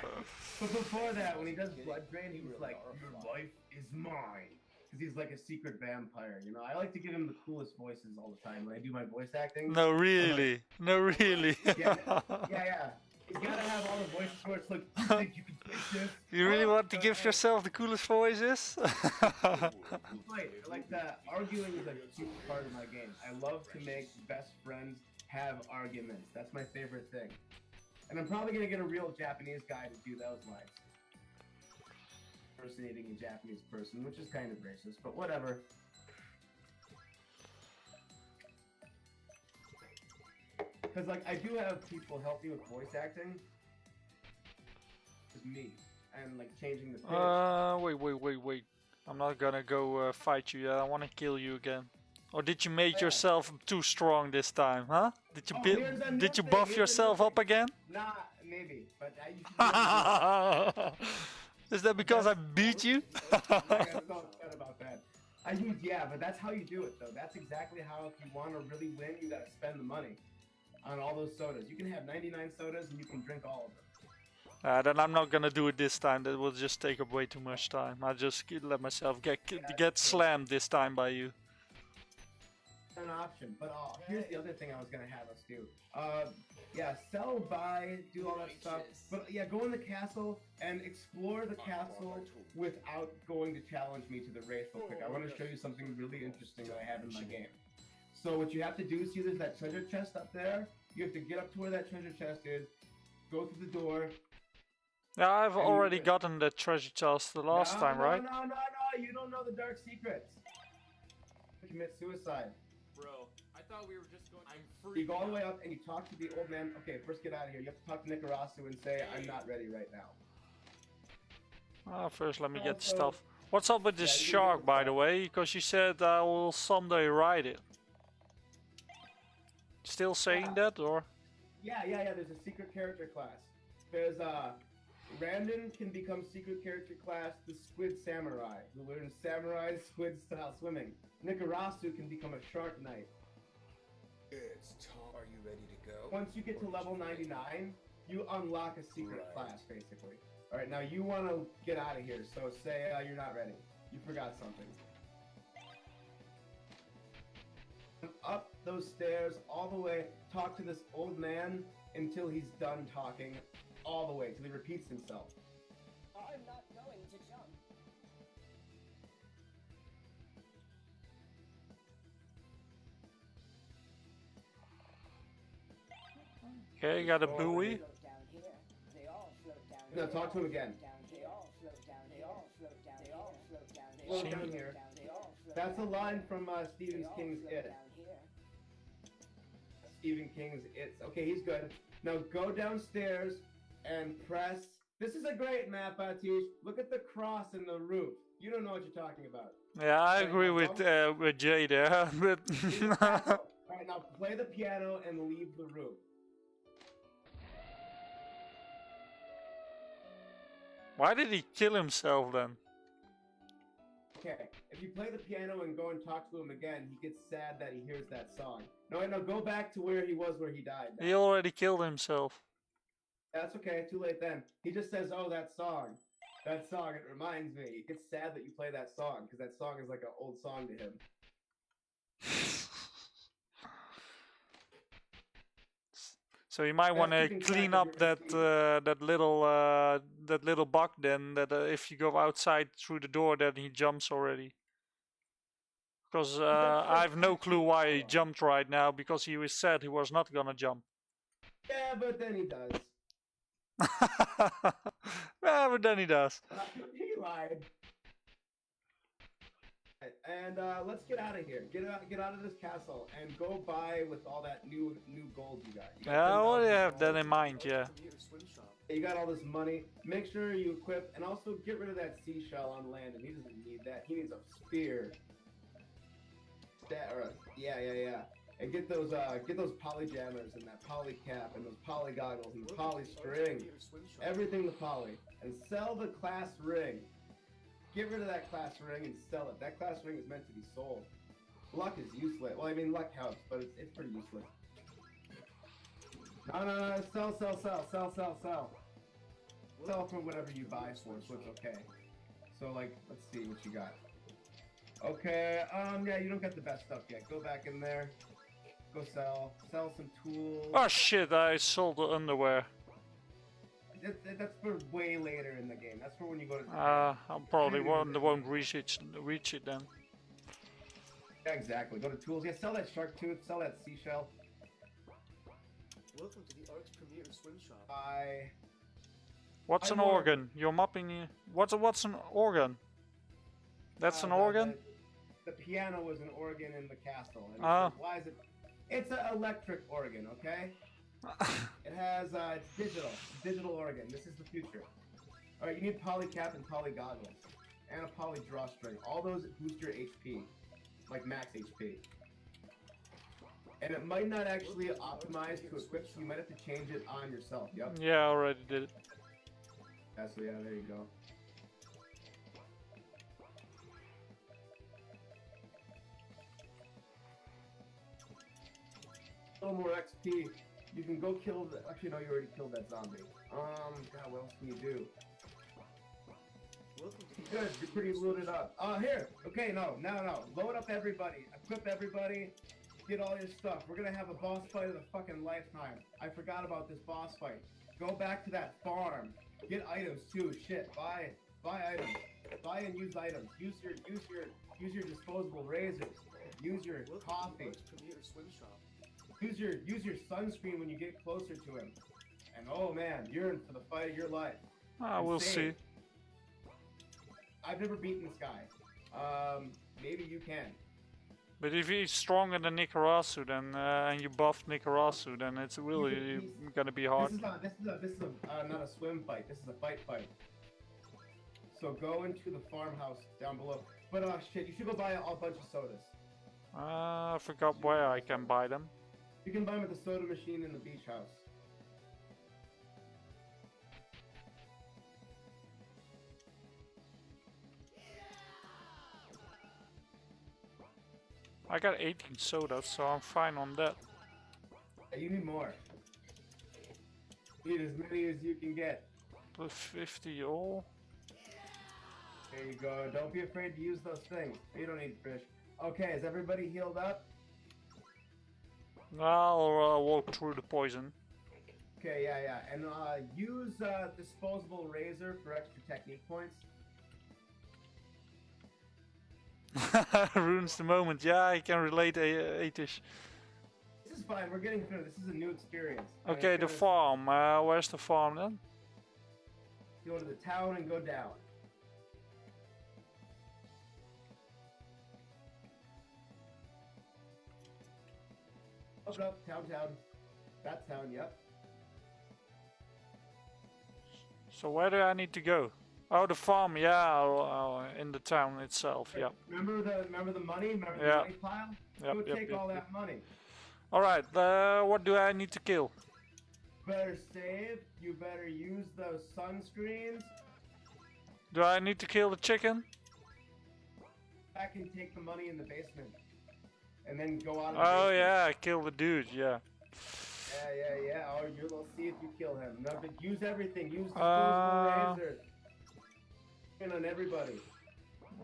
But before that, when he does blood drain, he was like, "Your life is mine," because he's like a secret vampire. You know, I like to give him the coolest voices all the time when I do my voice acting. No, really. No, really. Yeah. He's gotta have all the voices where it's like, "You think you can take this?" You really want to give yourself the coolest voices? Like the arguing is a huge part of my game. I love to make best friends have arguments. That's my favorite thing. And I'm probably gonna get a real Japanese guy to do those lines. Impersonating a Japanese person, which is kind of racist, but whatever. Because like I do have people help me with voice acting. It's me. And like changing the pitch. Wait. I'm not gonna go fight you yet. I want to kill you again. Or did you make yourself too strong this time, huh? Did you did you buff yourself up again? Nah, maybe. But I Is that because I beat you? I got so upset about that. Yeah, but that's how you do it though. That's exactly how if you want to really win, you gotta spend the money. on all those sodas. You can have 99 sodas and you can drink all of them. Then I'm not gonna do it this time. That will just take up way too much time. I just let myself get slammed this time by you. An option, but here's the other thing I was gonna have us do. Yeah, sell, buy, do all that stuff. But yeah, go in the castle and explore the castle without going to challenge me to the race real quick. I want to show you something really interesting that I have in my game. So what you have to do, see there's that treasure chest up there? You have to get up to where that treasure chest is, go through the door. Yeah, I've already gotten the treasure chest the last time, right? No, you don't know the dark secrets. Commit suicide. Bro, I thought we were just going. I'm free. You go all the way up and you talk to the old man. Okay, first get out of here. You have to talk to Nikorasu and say, I'm not ready right now. First let me get the stuff. What's up with this shark, by the way? Because you said I will someday ride it. Still saying that, or? Yeah, there's a secret character class. There's Randon can become secret character class the Squid Samurai, who learns samurai squid style swimming. Nikorasu can become a shark knight. It's Tom. Are you ready to go? Once you get to level 99, you unlock a secret class, basically. Alright, now you want to get out of here, so say you're not ready. You forgot something. Up those stairs, all the way, talk to this old man until he's done talking, all the way, till he repeats himself. I'm not going to jump. Okay, got a buoy. Now talk to him again. Slow See? down here. That's a line from Stephen King's It. Stephen King's It. Okay, he's good. Now go downstairs and press. This is a great map, Atish. Look at the cross in the roof. You don't know what you're talking about. Yeah, I agree with Jay there, but Alright, now play the piano and leave the room. why did he kill himself then? Okay, if you play the piano and go and talk to him again, he gets sad that he hears that song. No, go back to where he was where he died. He already killed himself. That's okay, too late then. He just says, oh, that song. That song, it reminds me. He gets sad that you play that song, because that song is like an old song to him. So you might want to keeping clean track up of your that little bug then, that if you go outside through the door then he jumps already. Because I have no clue why he jumped right now, because he was said he was not gonna jump. Yeah, but then he does. Yeah, but then he does. He lied. And let's get out of here. Get out of this castle and go buy with all that new gold you got. Yeah, I already 10,000 have that gold. in mind, yeah. You got all this money. Make sure you equip, and also get rid of that seashell on land. And he doesn't need that. He needs a spear. Yeah. And get those poly jammers and that poly cap and those poly goggles and the poly string. Everything the poly. And sell the class ring. Get rid of that class ring and sell it. That class ring is meant to be sold. Luck is useless. Well, I mean, luck helps, but it's pretty useless. No. Sell. Sell for whatever you buy for, so it's okay. So, like, let's see what you got. Okay, yeah, you don't got the best stuff yet. Go back in there. Go sell. Sell some tools. Oh shit, I sold the underwear. That's for way later in the game. That's for when you go to... I probably won't reach it then. Yeah, exactly. Go to tools. Yeah, sell that shark tooth. Sell that seashell. Welcome to the Arts Premier Swim Shop. What's an organ? You're mopping... What's an organ? That's an organ? The piano is an organ in the castle. And why is it... It's an electric organ, okay? It has digital organ. This is the future. All right, you need poly cap and poly goggles, and a poly drawstring. All those boost your HP, like max HP. And it might not actually optimize to equip, so you might have to change it on yourself. Yep. Yeah, I already did it. Yeah, so yeah, there you go. A little more XP. You can go kill the. Actually, no, you already killed that zombie. God, what else can you do? Good, you're pretty looted up. Here. Okay, no. Load up everybody. Equip everybody. Get all your stuff. We're gonna have a boss fight of the fucking lifetime. I forgot about this boss fight. Go back to that farm. Get items too. Shit. Buy items. Buy and use items. Use your disposable razors. Use your coffee. Computer swim shop. Use your sunscreen when you get closer to him. And oh man, you're in for the fight of your life. We'll see. I've never beaten this guy. Maybe you can. But if he's stronger than Nikorasu, then and you buff Nikorasu, then it's really gonna be hard. This is not a swim fight. This is a fight. So go into the farmhouse down below. But shit, you should go buy a bunch of sodas. I forgot where I can buy them. You can buy them at the soda machine in the beach house. I got 18 sodas, so I'm fine on that. Yeah, you need more. You need as many as you can get. Plus 50 all. There you go. Don't be afraid to use those things. You don't need fish. Okay, is everybody healed up? I'll walk through the poison. Okay, yeah. And use disposable razor for extra technique points. Ruins the moment. Yeah, I can relate 8ish. This is fine. We're getting through. This is a new experience. Okay, the farm. Where's the farm then? Go to the town and go down. Up, town. That's town, yep. So where do I need to go? Oh, the farm, yeah, in the town itself, yeah. Remember the money? Remember the Yeah. money pile? Yep, Go yep, take yep, all yep. that money. Alright, what do I need to kill? Better save. You better use those sunscreens. Do I need to kill the chicken? Back and take the money in the basement. And then go out of the Oh basement. yeah, kill the dude, yeah. Yeah. Oh, we'll see if you kill him. No, but use everything. Use disposable razors. In on everybody.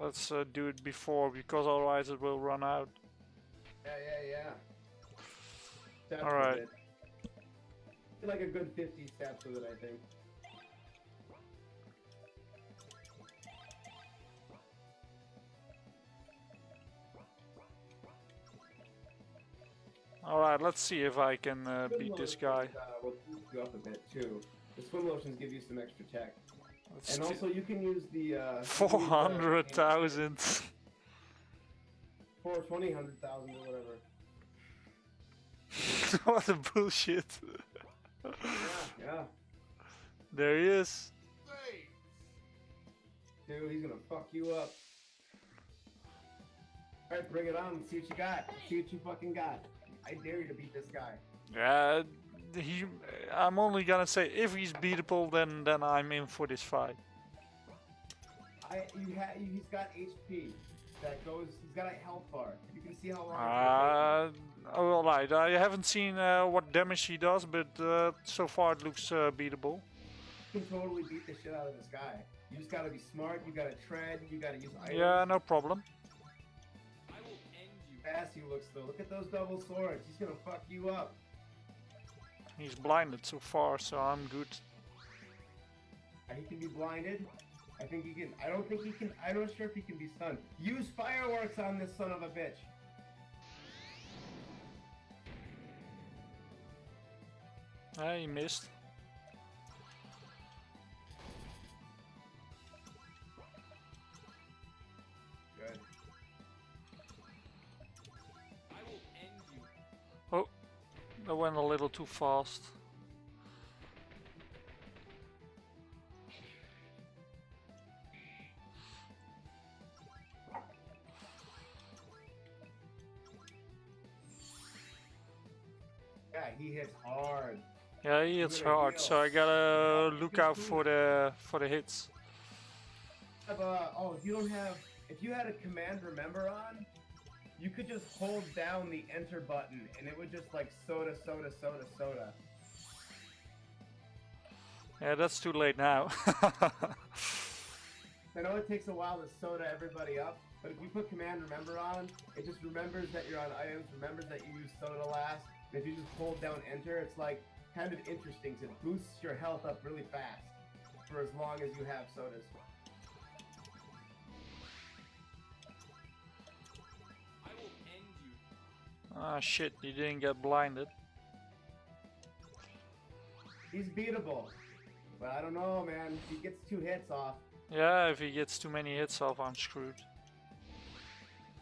Let's do it before, because otherwise it will run out. Yeah. Steps All right. with it. Like a good 50 steps with it, I think. Alright, let's see if I can beat this guy. Will boost you up a bit too. The swim lotions give you some extra tech. Let's And also you can use the 400,000. For 100,000 or whatever. What a bullshit. Yeah. There he is. Thanks. Dude, he's gonna fuck you up. Alright, bring it on. Let's see what you got. Let's see what you fucking got. I dare you to beat this guy. Yeah, I'm only gonna say if he's beatable, then I'm in for this fight. He's got HP that goes. He's got a health bar. You can see how long. Alright, I haven't seen what damage he does, but so far it looks beatable. You can totally beat the shit out of this guy. You just gotta be smart. You gotta tread. You gotta use items. Yeah, no problem. I will end you. Fast he looks though. Look at those double swords. He's gonna fuck you up. He's blinded so far, so I'm good. He can be blinded. I think he can. I don't think he can. I'm not sure if he can be stunned. Use fireworks on this son of a bitch. He missed. Good. I will end you. Oh, that went a little too fast. Yeah, he hits hard. Yeah, he hits He's gonna hard, heal. so I gotta look out for the hits. You don't have. If you had a command remember on, you could just hold down the enter button and it would just like soda, soda, soda, soda. Yeah, that's too late now. I know it takes a while to soda everybody up, but if you put command remember on, it just remembers that you're on items, remembers that you used soda last, and if you just hold down enter, it's like kind of interesting to boost your health up really fast for as long as you have sodas. I will end you. Ah shit, you didn't get blinded. He's beatable, but I don't know, man. If he gets 2 hits off, Yeah, if he gets too many hits off, I'm screwed.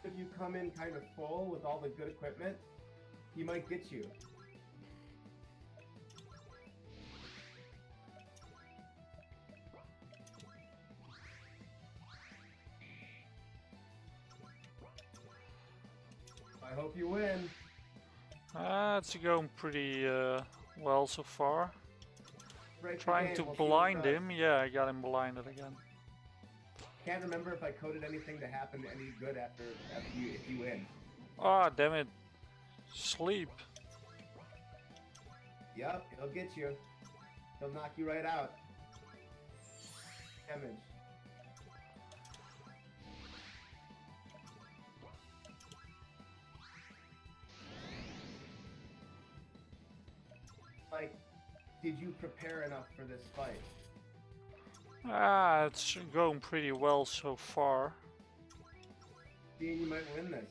if you come in kind of full with all the good equipment, he might get you. I hope you win. It's going pretty well so far. Break the Trying game, to we'll see what it blind does. him. Yeah, I got him blinded again. Can't remember if I coded anything to happen any good after if you win. Ah, damn it. Sleep. Yep, he'll get you. He'll knock you right out. Damage. Like, did you prepare enough for this fight? It's going pretty well so far. Seeing you might win this.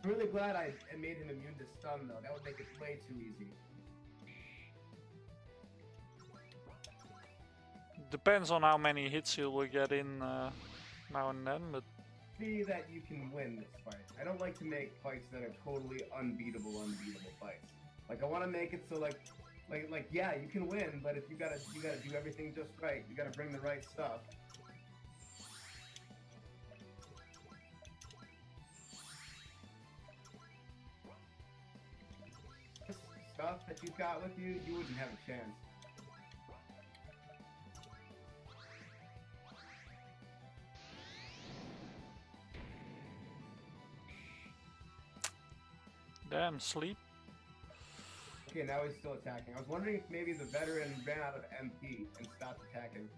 I'm really glad I made him immune to stun, though. That would make it way too easy. Depends on how many hits he will get in now and then, but See that you can win this fight. I don't like to make fights that are totally unbeatable fights. Like, I want to make it so like, yeah, you can win, but if you gotta do everything just right. You gotta bring the right stuff. This stuff that you've got with you, you wouldn't have a chance. damn, sleep. Okay, now he's still attacking. I was wondering if maybe the veteran ran out of MP and stopped attacking.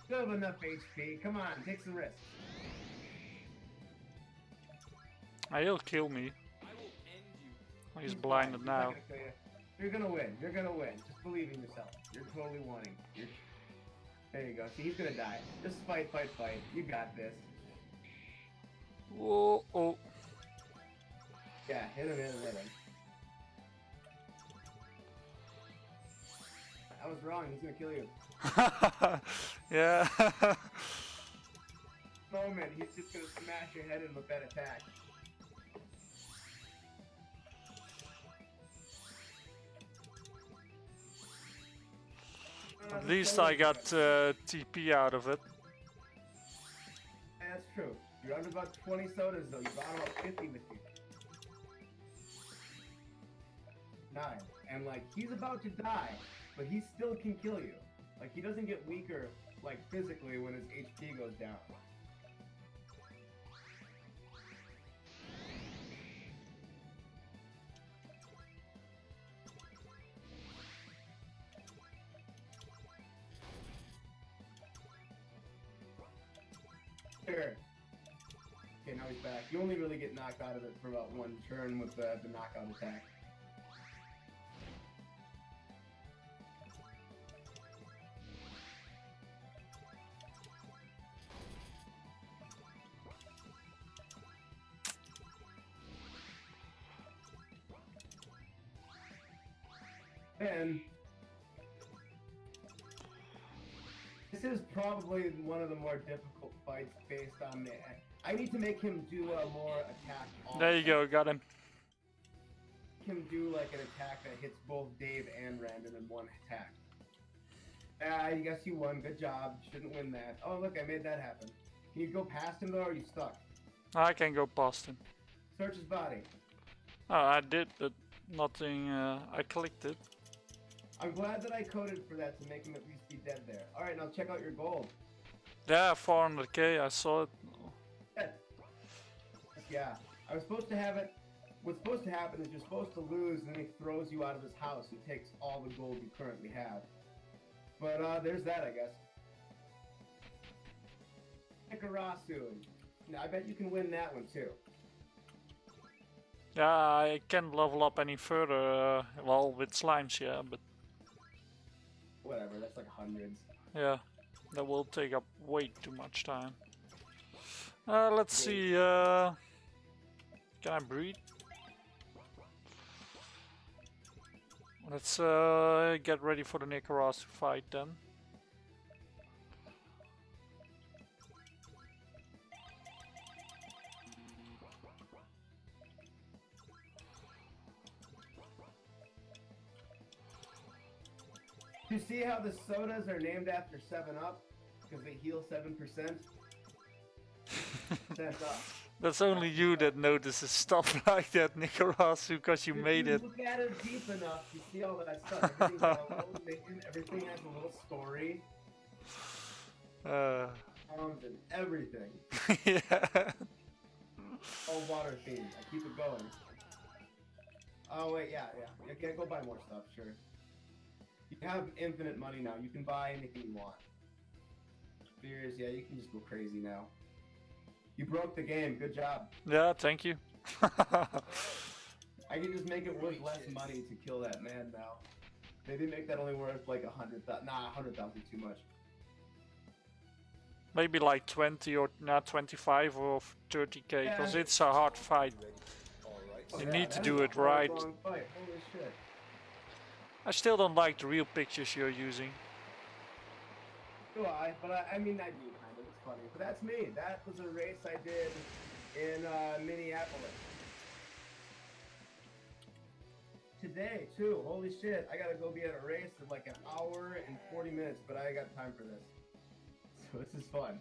Still have enough HP. Come on, take some risks. He'll kill me. I will end you. He's He's blinded fine. He's not now. gonna kill you. You're gonna win. You're gonna win. Just believe in yourself. You're totally winning. There you go. See, he's gonna die. Just fight, fight, fight. You got this. Whoa, oh. Yeah, hit him, hit him, hit him. I was wrong. He's gonna kill you. Yeah. Moment, he's just gonna smash your head in with that attack. At least I got TP out of it. That's true. You're under about 20 sodas though. You brought about 50 with you. 9. And like, he's about to die, but he still can kill you. Like, he doesn't get weaker, like, physically when his HP goes down. Sure. Okay, now he's back. You only really get knocked out of it for about 1 turn with the knockout attack. And this is probably one of the more difficult fights based on the... I need to make him do a more attack. There you go, got him. Him do like an attack that hits both Dave and Random in one attack. I guess you won. Good job. Shouldn't win that. Oh, look, I made that happen. Can you go past him, though, or are you stuck? I can go past him. Search his body. Oh, I did, but nothing. I clicked it. I'm glad that I coded for that to make him at least be dead there. Alright, now check out your gold. Yeah, 400k. I saw it. Dead. Yeah. I was supposed to have it. What's supposed to happen is you're supposed to lose, and then he throws you out of his house. He takes all the gold you currently have. But there's that, I guess. Nikorasu. I bet you can win that one too. Yeah, I can't level up any further. Well, with slimes, yeah, but Whatever, that's like hundreds. yeah, that will take up way too much time. Let's see. Can I breed? Let's get ready for the Nikorasu fight then. You see how the sodas are named after 7-Up? Because they heal 7%? That's up. That's only you that notices stuff like that, Nikorasu, because you If made you it. look at it deep enough, you see all that stuff. Everything's got a little name, everything has a little story. And everything. Yeah. All water themed. I keep it going. Oh wait, yeah. You can go buy more stuff, sure. You have infinite money now. You can buy anything you want. Beers, yeah, you can just go crazy now. You broke the game. Good job. Yeah, thank you. I can just make it worth less money to kill that man now. Maybe make that only worth like 100,000. Nah, 100,000 too much. Maybe like 20 or not 25 or 30k, because it's a hard fight. You need to do it right. Long fight. Holy shit. I still don't like the real pictures you're using. Do I? But I mean, I do kind of. It's funny. But that's me. That was a race I did in Minneapolis. Today, too. Holy shit. I gotta go be at a race in like an hour and 40 minutes, but I got time for this. So this is fun.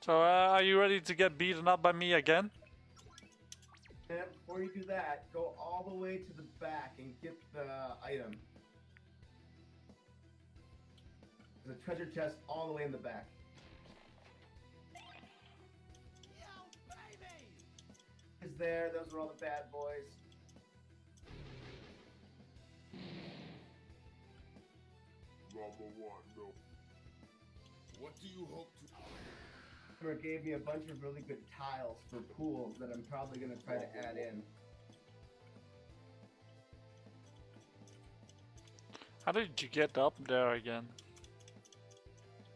So are you ready to get beaten up by me again? And before you do that, go all the way to the back and get the item. There's a treasure chest all the way in the back. Is there? Those are all the bad boys. Number one, no. What do you hope to? Customer gave me a bunch of really good tiles for pools that I'm probably gonna try to add in. How did you get up there again?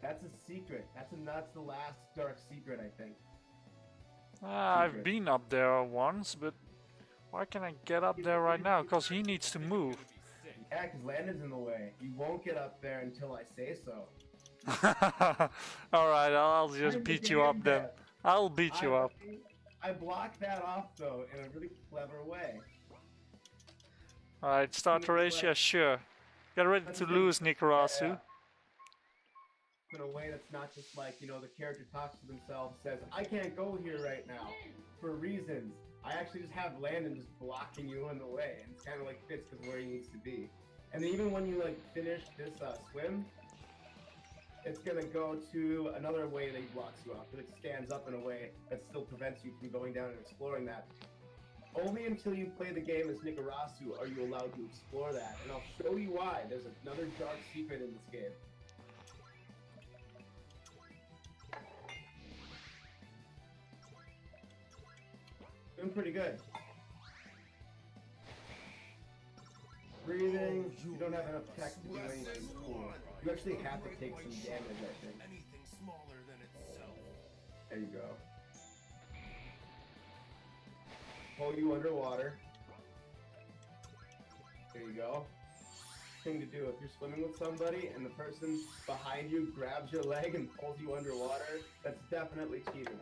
That's a secret. That's the last dark secret, I think. I've been up there once, but why can't I get up there right now? Because he needs to move. Yeah, because Landon's in the way. You won't get up there until I say so. Alright, I'll just beat you up then. I'll beat you up. I blocked that off though in a really clever way. Alright, start the race, yeah, sure. Get ready to lose, Nikorasu. Yeah. In a way that's not just like, you know, the character talks to themselves, says, I can't go here right now for reasons. I actually just have Landon just blocking you in the way, and it's kind of like fits with where he needs to be. And then even when you like finish this swim, it's gonna go to another way that he blocks you off, but it stands up in a way that still prevents you from going down and exploring that. Only until you play the game as Nikorasu are you allowed to explore that, and I'll show you why. There's another dark secret in this game. Doing pretty good. Breathing, you don't have enough tech to do anything cool. You actually have to take some damage, I think. Anything smaller than itself. There you go. Pull you underwater. There you go. Thing to do, if you're swimming with somebody and the person behind you grabs your leg and pulls you underwater, that's definitely cheating.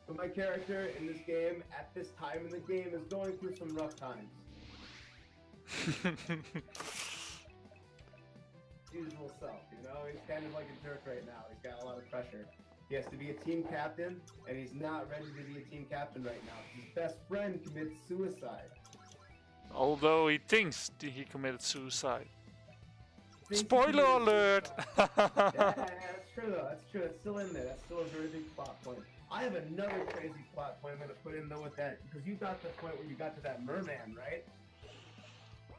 But my character in this game, at this time in the game, is going through some rough times. usual self, you know? He's kind of like a jerk right now. He's got a lot of pressure. He has to be a team captain, and he's not ready to be a team captain right now. His best friend commits suicide. Although he thinks he committed suicide. Thinks he Spoiler committed alert! suicide. Yeah, that's true though. That's true. That's still in there. That's still a very big plot point. I have another crazy plot point I'm gonna put in though with that, because you got the point where you got to that merman, right?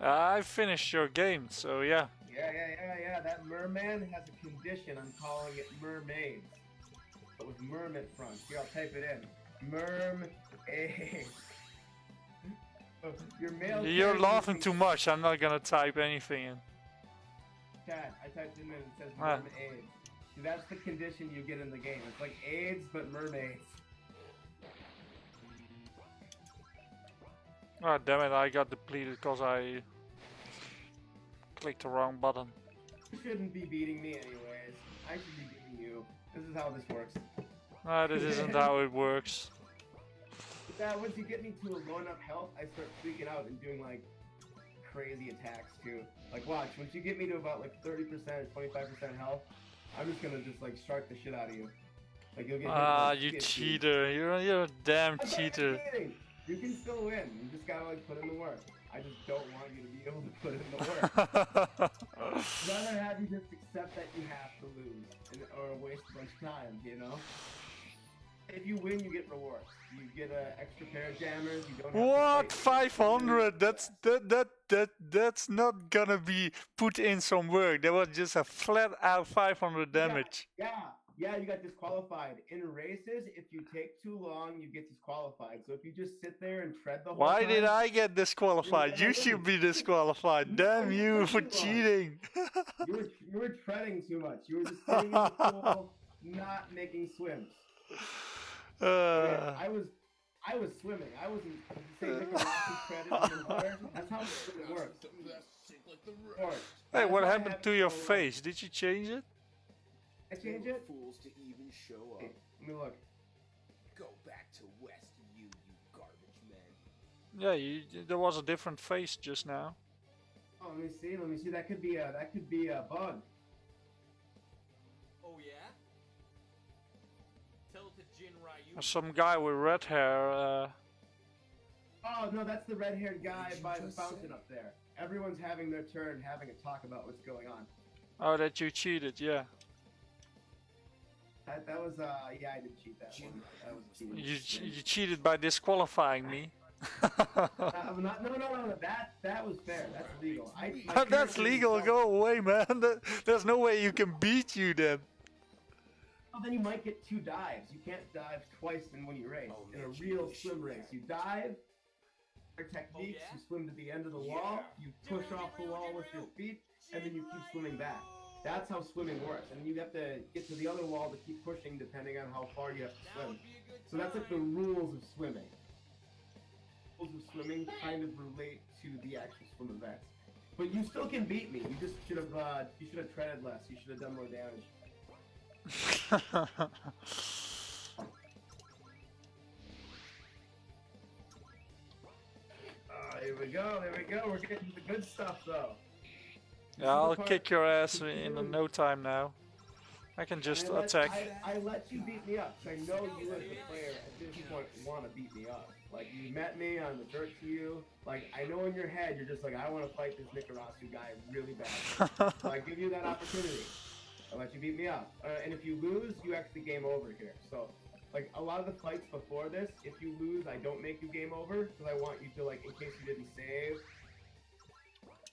I finished your game, so yeah. Yeah. That merman has a condition. I'm calling it mermaids. But with mermaid front. Here, I'll type it in. Mermaid. Your male You're character laughing thinks- too much. I'm not gonna type anything in. Chat, I typed in and it says Ah. mermaids. See, that's the condition you get in the game. It's like AIDS, but mermaids. Oh damn it! I got depleted because I clicked the wrong button. You shouldn't be beating me anyways. I should be beating you. This is how this works. Ah, this isn't how it works. But that once you get me to a low enough health, I start freaking out and doing like crazy attacks too. Like watch, once you get me to about like 30% or 25% health, I'm just gonna just like shark the shit out of you. Like you'll get hit Ah, with, like, you 50. cheater! You're a damn I'm not cheater. kidding. You can still win. You just gotta like put in the work. I just don't want you to be able to put in the work. I'd rather have you just accept that you have to lose or waste a bunch of time, you know? If you win, you get rewards. You get an extra pair of jammers. You don't have What? to fight. 500? That's not gonna be put in some work. That was just a flat out 500 damage. Yeah, you got disqualified. In races, if you take too long, you get disqualified. So if you just sit there and tread the whole Why time, did I get disqualified? You should be disqualified. Damn you for cheating. You were treading too much. You were just staying in the pool, not making swims. I was swimming. I wasn't saying Nikorasu treaded in the water. That's how it works. Or, Hey, that's what why I happened have to your so long. face? Did you change it? I change it? Fools to even show Okay, up. let me look. Go back to West, you garbage man. Yeah, there was a different face just now. Oh, let me see. That could be a bug. Oh yeah? Tell it to Jin Ryu. Some guy with red hair. Oh no, that's the red-haired guy by the fountain up there. Everyone's having their turn, having a talk about what's going on. Oh, that you cheated, yeah. That was yeah, I did cheat that one. That was cheating. You cheated by disqualifying me. No. That was fair. That's legal. My That's character legal. himself- Go away, man. There's no way you can beat you then. Well, then you might get 2 dives. You can't dive twice in when you race. In a real swim race, you dive. Your techniques, yeah? you swim to the end of the wall, you push off the wall with your feet, and then you keep swimming back. That's how swimming works. And you have to get to the other wall to keep pushing depending on how far you have to swim. So that's like the rules of swimming. Rules of swimming kind of relate to the actual swim events. But you still can beat me. You just should have treaded less. You should have done more damage. Here we go. We're getting to the good stuff though. Yeah, I'll kick your ass in no time now. I can just attack. I let you beat me up, because I know you as a player at this point want to beat me up. Like, you met me on the dirt to you. Like, I know in your head you're just like, I want to fight this Nikorasu guy really bad. So I give you that opportunity. I let you beat me up. And if you lose, you actually game over here. So, like, a lot of the fights before this, if you lose, I don't make you game over, because I want you to, like, in case you didn't save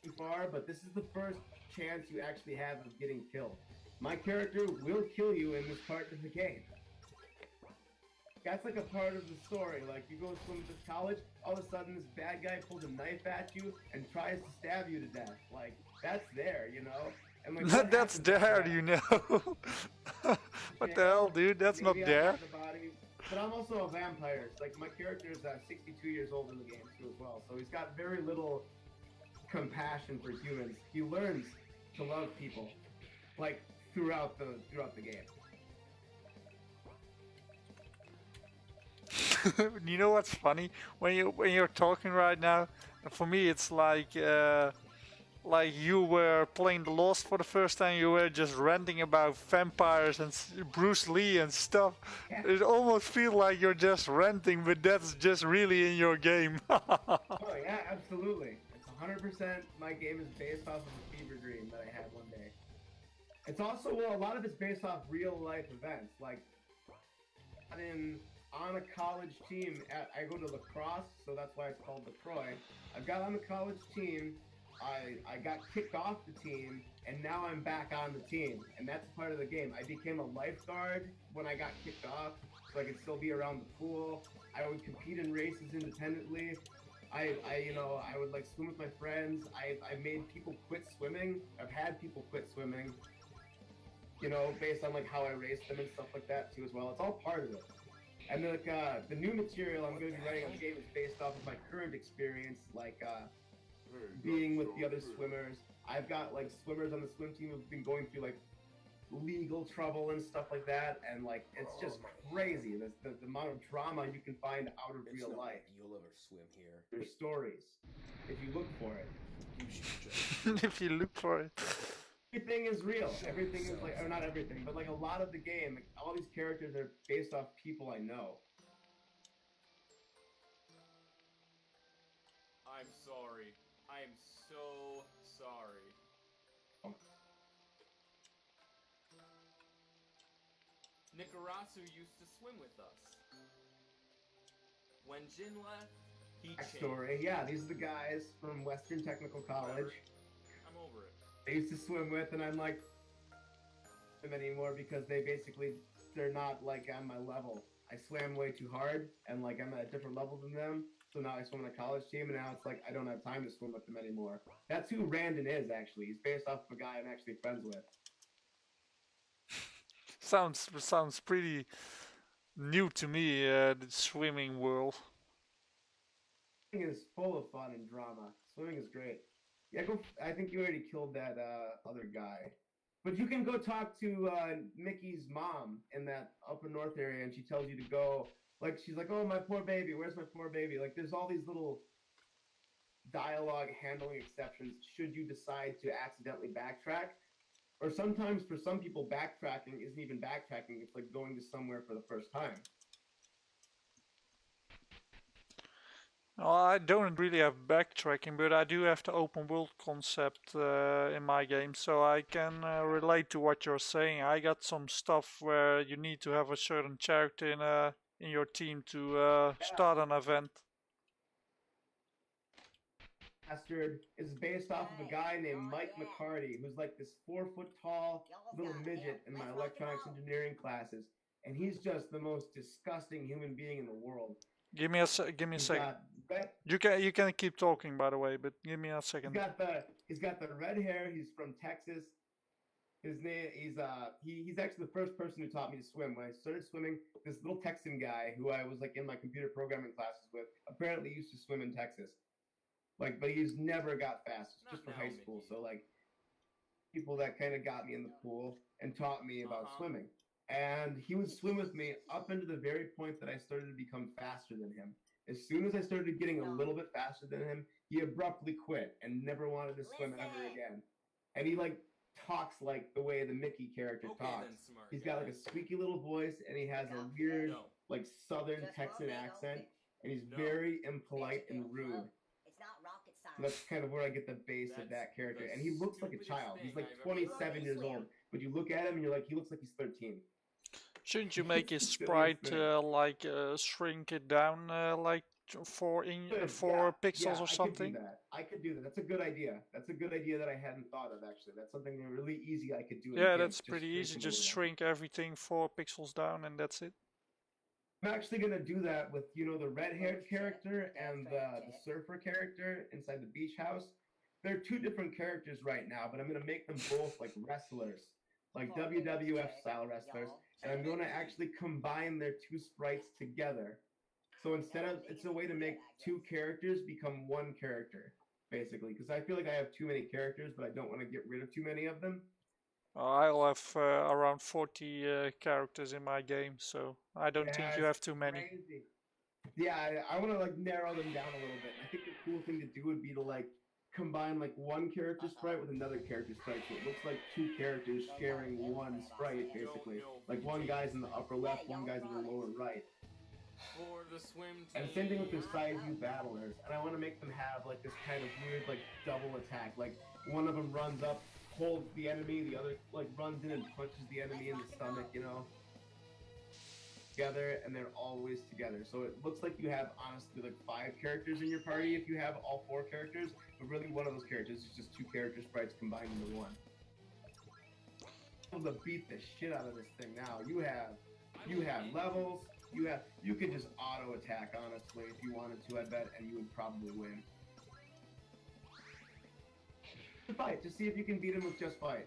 too far, but this is the first chance you actually have of getting killed. My character will kill you in this part of the game. That's like a part of the story. Like, you go swim to college, all of a sudden this bad guy pulls a knife at you and tries to stab you to death. Like, that's there, you know? And like, what That's happens there, after you that? know. What the hell, dude? That's not Maybe I there. have the body, but I'm also a vampire. Like, my character is 62 years old in the game too as well, so he's got very little compassion for humans. He learns to love people, like, throughout the game. You know what's funny? When you're talking right now, for me it's like like you were playing The Lost for the first time, you were just ranting about vampires and Bruce Lee and stuff. Yeah. It almost feels like you're just ranting, but that's just really in your game. Oh yeah, absolutely. It's 100%. My game is based off of a fever dream that I had one day. It's also, well, a lot of it's based off real life events. Like, on a college team, I go to lacrosse, so that's why it's called Lacroix. I got on the college team, I got kicked off the team, and now I'm back on the team, and that's part of the game. I became a lifeguard when I got kicked off, so I could still be around the pool. I would compete in races independently. I would like swim with my friends. I made people quit swimming. I've had people quit swimming, based on like how I raced them and stuff like that too as well. It's all part of it. And then the new material I'm going to be writing on the game is based off of my current experience, like being with the other swimmers. I've got like swimmers on the swim team who've been going through like legal trouble and stuff like that, and like it's just crazy the amount of drama you can find out of It's real no way life. you'll ever swim here. There's stories if you look for it. You should just. If you look for it. Everything is real. Everything is like, or not everything, but like a lot of the game, like, all these characters are based off people I know. I'm sorry. I am so sorry. Oh. Nikorasu used to swim with us. When Jin left, he Backstory. changed. Yeah, these are the guys from Western Technical College. I'm over it. I used to swim with, and I'm like, them anymore because they're not like on my level. I swam way too hard, and like I'm at a different level than them. So now I swim on a college team, and now it's like I don't have time to swim with them anymore. That's who Randon is, actually. He's based off of a guy I'm actually friends with. Sounds pretty new to me, the swimming world. Swimming is full of fun and drama. Swimming is great. Yeah, I think you already killed that other guy. But you can go talk to Mickey's mom in that upper north area, and she tells you to go. Like, she's like, oh, my poor baby, where's my poor baby? Like, there's all these little dialogue handling exceptions should you decide to accidentally backtrack. Or sometimes for some people, backtracking isn't even backtracking. It's like going to somewhere for the first time. Well, I don't really have backtracking, but I do have the open world concept in my game, so I can relate to what you're saying. I got some stuff where you need to have a certain character in your team to start an event. Bastard is based off of a guy named Mike McCarty, who's like this 4 foot tall little midget in my electronics engineering classes, and he's just the most disgusting human being in the world. Give me a second. You can keep talking, by the way, but give me a second. He's got the red hair. He's from Texas. His name he's actually the first person who taught me to swim. When I started swimming, this little Texan guy who I was like in my computer programming classes with apparently used to swim in Texas. Like, but he's never got fast, just from high school. So like, people that kind of got me in the pool and taught me about swimming. And he would swim with me up into the very point that I started to become faster than him. As soon as I started getting a little bit faster than him, he abruptly quit and never wanted to swim ever again. And he like talks like the way the Mickey character talks. He's got like a squeaky little voice, and he has a weird like Southern Texan accent, and he's very impolite and rude. So that's kind of where I get the base of that character. And he looks like a child. He's like 27 years old, but you look at him and you're like, he looks like he's 13. Shouldn't you make his sprite shrink it down like 4 pixels or something? I could do that. That's a good idea. That's a good idea that I hadn't thought of, actually. That's something really easy I could do. Yeah, that's pretty easy. Just shrink everything 4 pixels down and that's it. I'm actually going to do that with, the red-haired character and the surfer character inside the beach house. They're 2 different characters right now, but I'm going to make them both like wrestlers, like WWF-style wrestlers, and I'm going to actually combine their 2 sprites together. So it's a way to make 2 characters become 1 character, basically, because I feel like I have too many characters, but I don't want to get rid of too many of them. I'll have around 40 characters in my game, so I don't think you have too many. Crazy. Yeah, I want to like narrow them down a little bit. I think the cool thing to do would be to like combine like one character sprite with another character sprite, so it looks like two characters sharing one sprite, basically. Like one guy's in the upper left, one guy's in the lower right. For the swim team. And same thing with the side view battlers. And I want to make them have like this kind of weird like double attack. Like one of them runs up, holds the enemy, the other like runs in and punches the enemy in the stomach, you know. Together, and they're always together. So it looks like you have honestly like 5 characters in your party if you have all 4 characters, but really one of those characters is just 2 character sprites combined into one. Able to beat the shit out of this thing now. You have levels. You could just auto attack honestly if you wanted to, I bet, and you would probably win. Fight, just see if you can beat him with just fight.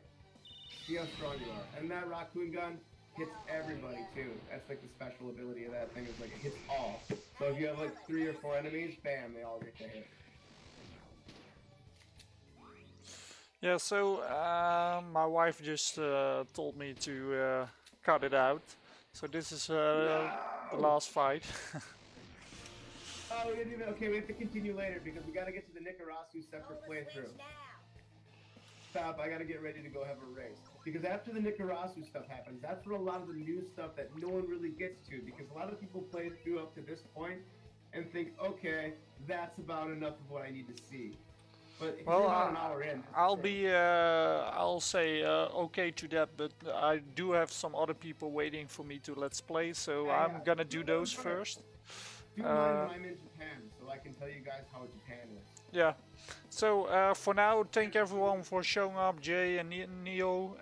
See how strong you are. And that raccoon gun hits everybody too. That's like the special ability of that thing, is like it hits all. So if you have like 3 or 4 enemies, bam, they all get to hit. Yeah, so my wife just told me to cut it out. So this is the last fight. Oh, we didn't even, okay, we have to continue later because we gotta get to the Nikorasu separate playthrough. Stop, I gotta get ready to go have a race. Because after the Nikorasu stuff happens, that's where a lot of the new stuff that no one really gets to, because a lot of people play through up to this point and think, okay, that's about enough of what I need to see. But if Well, you're about an hour in, I'll say okay to that, but I do have some other people waiting for me to let's play, so Yeah, I'm gonna do those first. do mine when I'm in Japan, so I can tell you guys how Japan is. Yeah. So for now, thank everyone for showing up, Jay and Neo.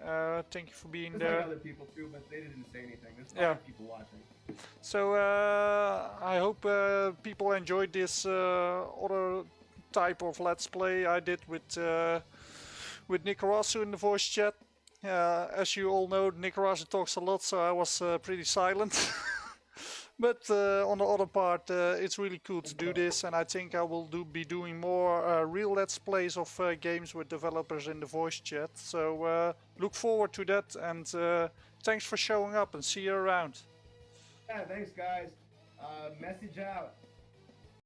Thank you for being There's like there. other people too, but they didn't say anything. There's 5 Yeah. people watching. So I hope people enjoyed this other type of let's play I did with Nikorasu in the voice chat. As you all know, Nikorasu talks a lot, so I was pretty silent. But on the other part, it's really cool to do this, and I think I will be doing more real let's plays of games with developers in the voice chat. So look forward to that, and thanks for showing up, and see you around. Yeah, thanks guys. Message out.